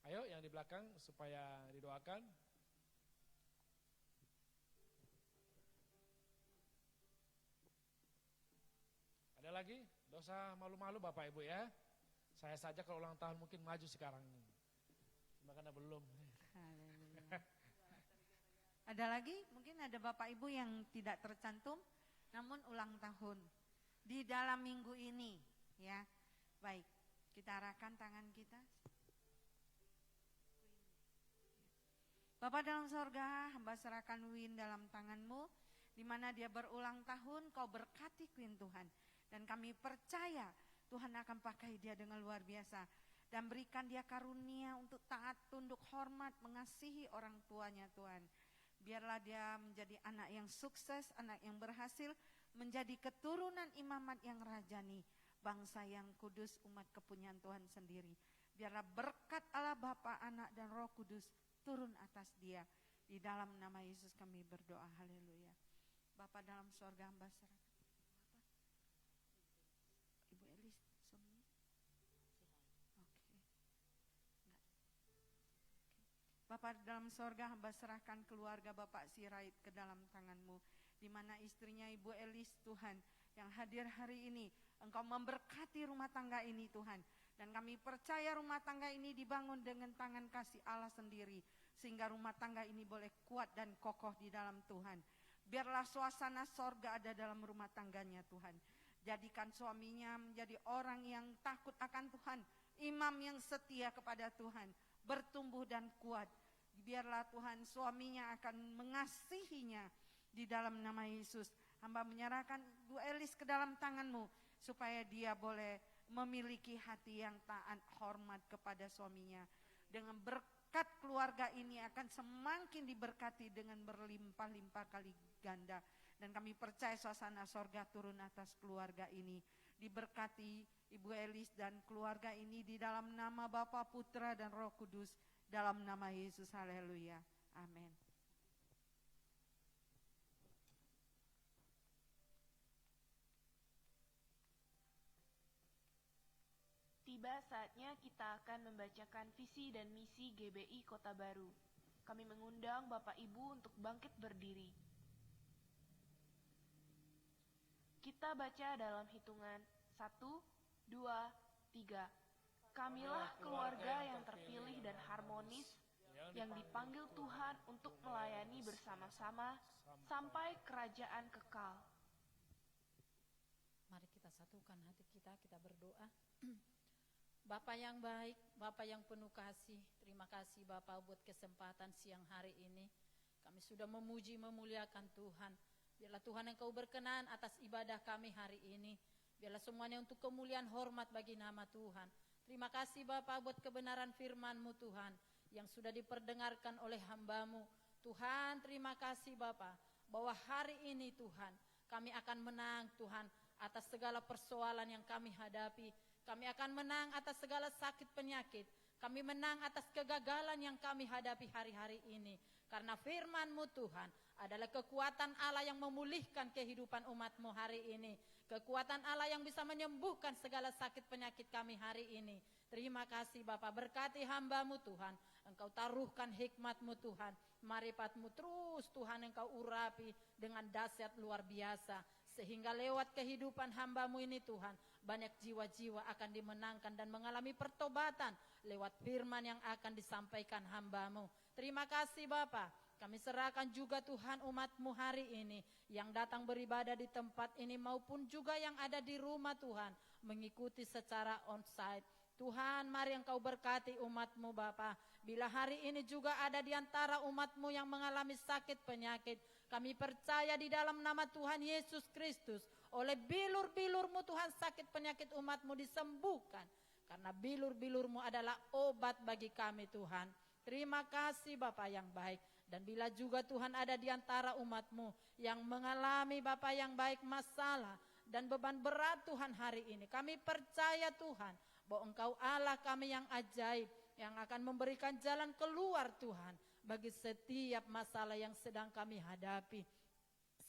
Ayo yang di belakang supaya didoakan. Ada lagi? Tidak usah malu-malu Bapak Ibu ya. Saya saja kalau ulang tahun mungkin maju sekarang. Cuma karena belum. Ada lagi? Mungkin ada Bapak Ibu yang tidak tercantum namun ulang tahun di dalam minggu ini ya. Baik, kita arahkan tangan kita. Bapa dalam sorga, hamba serahkan Win dalam tangan-Mu, di mana dia berulang tahun, Kau berkati Queen Tuhan. Dan kami percaya Tuhan akan pakai dia dengan luar biasa. Dan berikan dia karunia untuk taat, tunduk, hormat, mengasihi orang tuanya Tuhan. Biarlah dia menjadi anak yang sukses, anak yang berhasil, menjadi keturunan imamat yang rajani, bangsa yang kudus, umat kepunyaan Tuhan sendiri. Biarlah berkat Allah Bapa, Anak, dan Roh Kudus turun atas dia. Di dalam nama Yesus kami berdoa, haleluya. Bapa dalam sorga, hamba serahkan. Ibu Elis, suaminya? Bapa dalam sorga, hamba serahkan keluarga Bapak Sirait ke dalam tangan-Mu, di mana istrinya Ibu Elis Tuhan, yang hadir hari ini, Engkau memberkati rumah tangga ini Tuhan. Dan kami percaya rumah tangga ini dibangun dengan tangan kasih Allah sendiri, sehingga rumah tangga ini boleh kuat dan kokoh di dalam Tuhan. Biarlah suasana sorga ada dalam rumah tangganya Tuhan. Jadikan suaminya menjadi orang yang takut akan Tuhan, imam yang setia kepada Tuhan, bertumbuh dan kuat. Biarlah Tuhan suaminya akan mengasihinya di dalam nama Yesus. Hamba menyerahkan Bu Elis ke dalam tangan-Mu, supaya dia boleh memiliki hati yang taat, hormat kepada suaminya. Dengan berkat keluarga ini akan semakin diberkati dengan berlimpah-limpah kali ganda. Dan kami percaya suasana sorga turun atas keluarga ini. Diberkati Ibu Elis dan keluarga ini di dalam nama Bapa, Putra, dan Roh Kudus. Dalam nama Yesus, haleluya, amin. Tiba saatnya kita akan membacakan visi dan misi GBI Kota Baru. Kami mengundang Bapak Ibu untuk bangkit berdiri. Kita baca dalam hitungan 1, 2, 3. Kamilah keluarga yang terpilih dan harmonis yang dipanggil Tuhan untuk melayani bersama-sama sampai kerajaan kekal. Mari kita satukan hati kita, kita berdoa. Bapa yang baik, Bapa yang penuh kasih, terima kasih Bapa buat kesempatan siang hari ini. Kami sudah memuji, memuliakan Tuhan. Biarlah Tuhan Engkau berkenan atas ibadah kami hari ini. Biarlah semuanya untuk kemuliaan hormat bagi nama Tuhan. Terima kasih Bapa buat kebenaran firman-Mu Tuhan, yang sudah diperdengarkan oleh hamba-Mu. Tuhan, terima kasih Bapa, bahwa hari ini Tuhan, kami akan menang Tuhan, atas segala persoalan yang kami hadapi. Kami akan menang atas segala sakit penyakit. Kami menang atas kegagalan yang kami hadapi hari-hari ini. Karena firman-Mu Tuhan adalah kekuatan Allah yang memulihkan kehidupan umat-Mu hari ini. Kekuatan Allah yang bisa menyembuhkan segala sakit penyakit kami hari ini. Terima kasih Bapa, berkati hamba-Mu Tuhan. Engkau taruhkan hikmat-Mu Tuhan. Marifat-Mu terus Tuhan Engkau urapi dengan dahsyat luar biasa. Sehingga lewat kehidupan hamba-Mu ini Tuhan, banyak jiwa-jiwa akan dimenangkan dan mengalami pertobatan lewat firman yang akan disampaikan hamba-Mu. Terima kasih Bapa. Kami serahkan juga Tuhan umat-Mu hari ini yang datang beribadah di tempat ini maupun juga yang ada di rumah Tuhan mengikuti secara onsite. Tuhan, mari Engkau berkati umat-Mu Bapa. Bila hari ini juga ada di antara umat-Mu yang mengalami sakit penyakit, kami percaya di dalam nama Tuhan Yesus Kristus, oleh bilur-bilur-Mu Tuhan sakit penyakit umat-Mu disembuhkan. Karena bilur-bilur-Mu adalah obat bagi kami Tuhan. Terima kasih Bapa yang baik. Dan bila juga Tuhan ada di antara umat-Mu yang mengalami Bapa yang baik masalah dan beban berat Tuhan hari ini, kami percaya Tuhan bahwa Engkau Allah kami yang ajaib, yang akan memberikan jalan keluar Tuhan bagi setiap masalah yang sedang kami hadapi.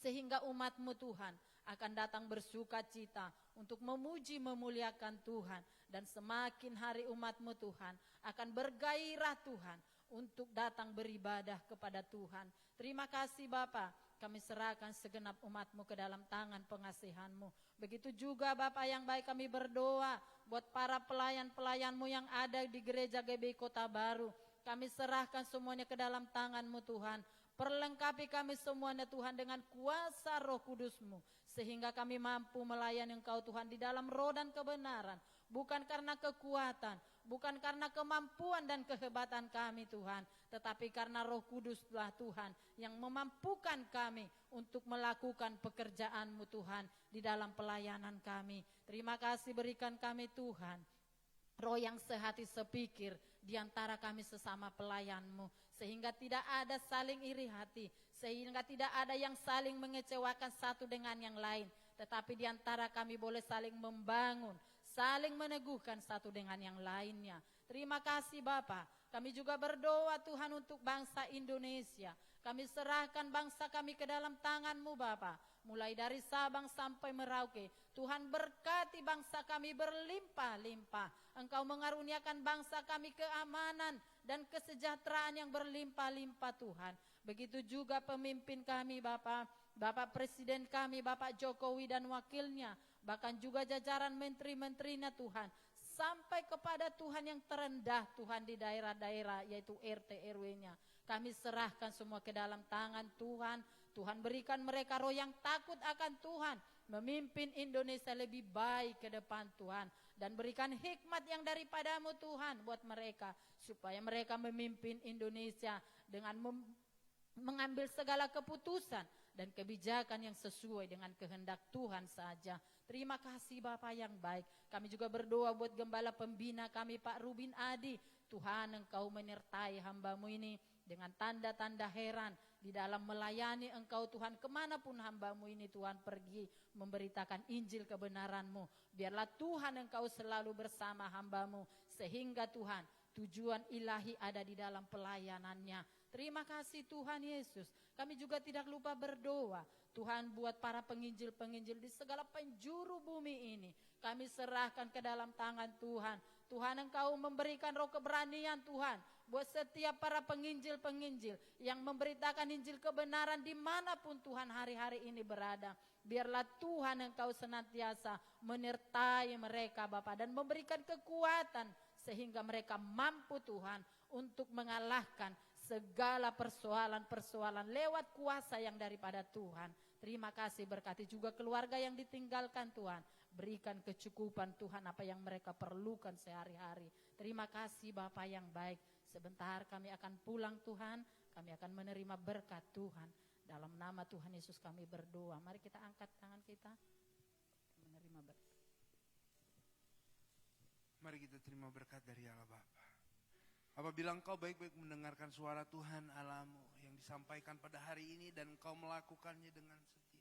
Sehingga umat-Mu Tuhan akan datang bersuka cita untuk memuji memuliakan Tuhan. Dan semakin hari umat-Mu Tuhan akan bergairah Tuhan untuk datang beribadah kepada Tuhan. Terima kasih Bapa, kami serahkan segenap umat-Mu ke dalam tangan pengasihan-Mu. Begitu juga Bapa yang baik, kami berdoa buat para pelayan-pelayan-Mu yang ada di gereja GBI Kota Baru. Kami serahkan semuanya ke dalam tangan-Mu Tuhan. Perlengkapi kami semuanya Tuhan dengan kuasa Roh Kudus-Mu. Sehingga kami mampu melayani Engkau Tuhan di dalam roh dan kebenaran. Bukan karena kekuatan, bukan karena kemampuan dan kehebatan kami Tuhan. Tetapi karena Roh Kudus-Lah Tuhan yang memampukan kami untuk melakukan pekerjaan-Mu Tuhan di dalam pelayanan kami. Terima kasih berikan kami Tuhan roh yang sehati sepikir di antara kami sesama pelayan-Mu. Sehingga tidak ada saling iri hati. Sehingga tidak ada yang saling mengecewakan satu dengan yang lain. Tetapi di antara kami boleh saling membangun, saling meneguhkan satu dengan yang lainnya. Terima kasih Bapa. Kami juga berdoa Tuhan untuk bangsa Indonesia. Kami serahkan bangsa kami ke dalam tangan-Mu Bapa. Mulai dari Sabang sampai Merauke. Tuhan berkati bangsa kami berlimpah-limpah. Engkau mengaruniakan bangsa kami keamanan dan kesejahteraan yang berlimpah-limpah Tuhan. Begitu juga pemimpin kami Bapa. Bapak Presiden kami, Bapak Jokowi dan wakilnya. Bahkan juga jajaran menteri-menterinya Tuhan. Sampai kepada Tuhan yang terendah Tuhan di daerah-daerah yaitu RT RW-nya. Kami serahkan semua ke dalam tangan Tuhan. Tuhan berikan mereka roh yang takut akan Tuhan. Memimpin Indonesia lebih baik ke depan Tuhan. Dan berikan hikmat yang daripada-Mu Tuhan buat mereka. Supaya mereka memimpin Indonesia dengan mengambil segala keputusan dan kebijakan yang sesuai dengan kehendak Tuhan saja. Terima kasih Bapa yang baik. Kami juga berdoa buat gembala pembina kami Pak Rubin Adi. Tuhan Engkau menyertai hamba-Mu ini dengan tanda-tanda heran di dalam melayani Engkau Tuhan kemanapun hamba-Mu ini Tuhan pergi memberitakan Injil kebenaran-Mu. Biarlah Tuhan Engkau selalu bersama hamba-Mu sehingga Tuhan tujuan ilahi ada di dalam pelayanannya. Terima kasih Tuhan Yesus. Kami juga tidak lupa berdoa. Tuhan buat para penginjil-penginjil di segala penjuru bumi ini. Kami serahkan ke dalam tangan Tuhan. Tuhan Engkau memberikan roh keberanian Tuhan. Buat setiap para penginjil-penginjil yang memberitakan Injil kebenaran dimanapun Tuhan hari-hari ini berada. Biarlah Tuhan Engkau senantiasa menyertai mereka Bapa dan memberikan kekuatan sehingga mereka mampu Tuhan untuk mengalahkan segala persoalan-persoalan lewat kuasa yang daripada Tuhan. Terima kasih, berkati juga keluarga yang ditinggalkan Tuhan. Berikan kecukupan Tuhan apa yang mereka perlukan sehari-hari. Terima kasih Bapa yang baik. Sebentar kami akan pulang Tuhan. Kami akan menerima berkat Tuhan. Dalam nama Tuhan Yesus kami berdoa. Mari kita angkat tangan kita. Menerima berkat. Mari kita terima berkat dari Allah Bapa. Apabila engkau baik-baik mendengarkan suara Tuhan Allahmu yang disampaikan pada hari ini dan engkau melakukannya dengan setia,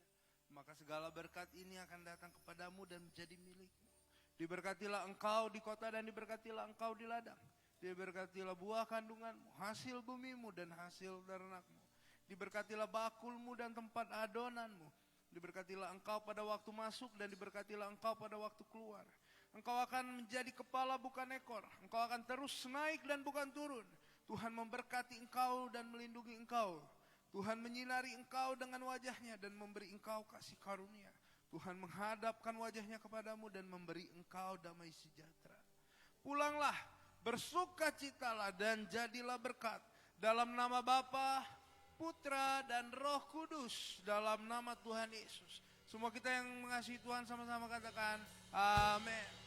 maka segala berkat ini akan datang kepadamu dan menjadi milikmu. Diberkatilah engkau di kota dan diberkatilah engkau di ladang. Diberkatilah buah kandunganmu, hasil bumimu dan hasil ternakmu. Diberkatilah bakulmu dan tempat adonanmu. Diberkatilah engkau pada waktu masuk dan diberkatilah engkau pada waktu keluar. Engkau akan menjadi kepala bukan ekor. Engkau akan terus naik dan bukan turun. Tuhan memberkati engkau dan melindungi engkau. Tuhan menyinari engkau dengan wajahnya dan memberi engkau kasih karunia. Tuhan menghadapkan wajahnya kepadamu dan memberi engkau damai sejahtera. Pulanglah, bersukacitalah dan jadilah berkat. Dalam nama Bapa, Putra dan Roh Kudus. Dalam nama Tuhan Yesus. Semua kita yang mengasihi Tuhan sama-sama katakan amin.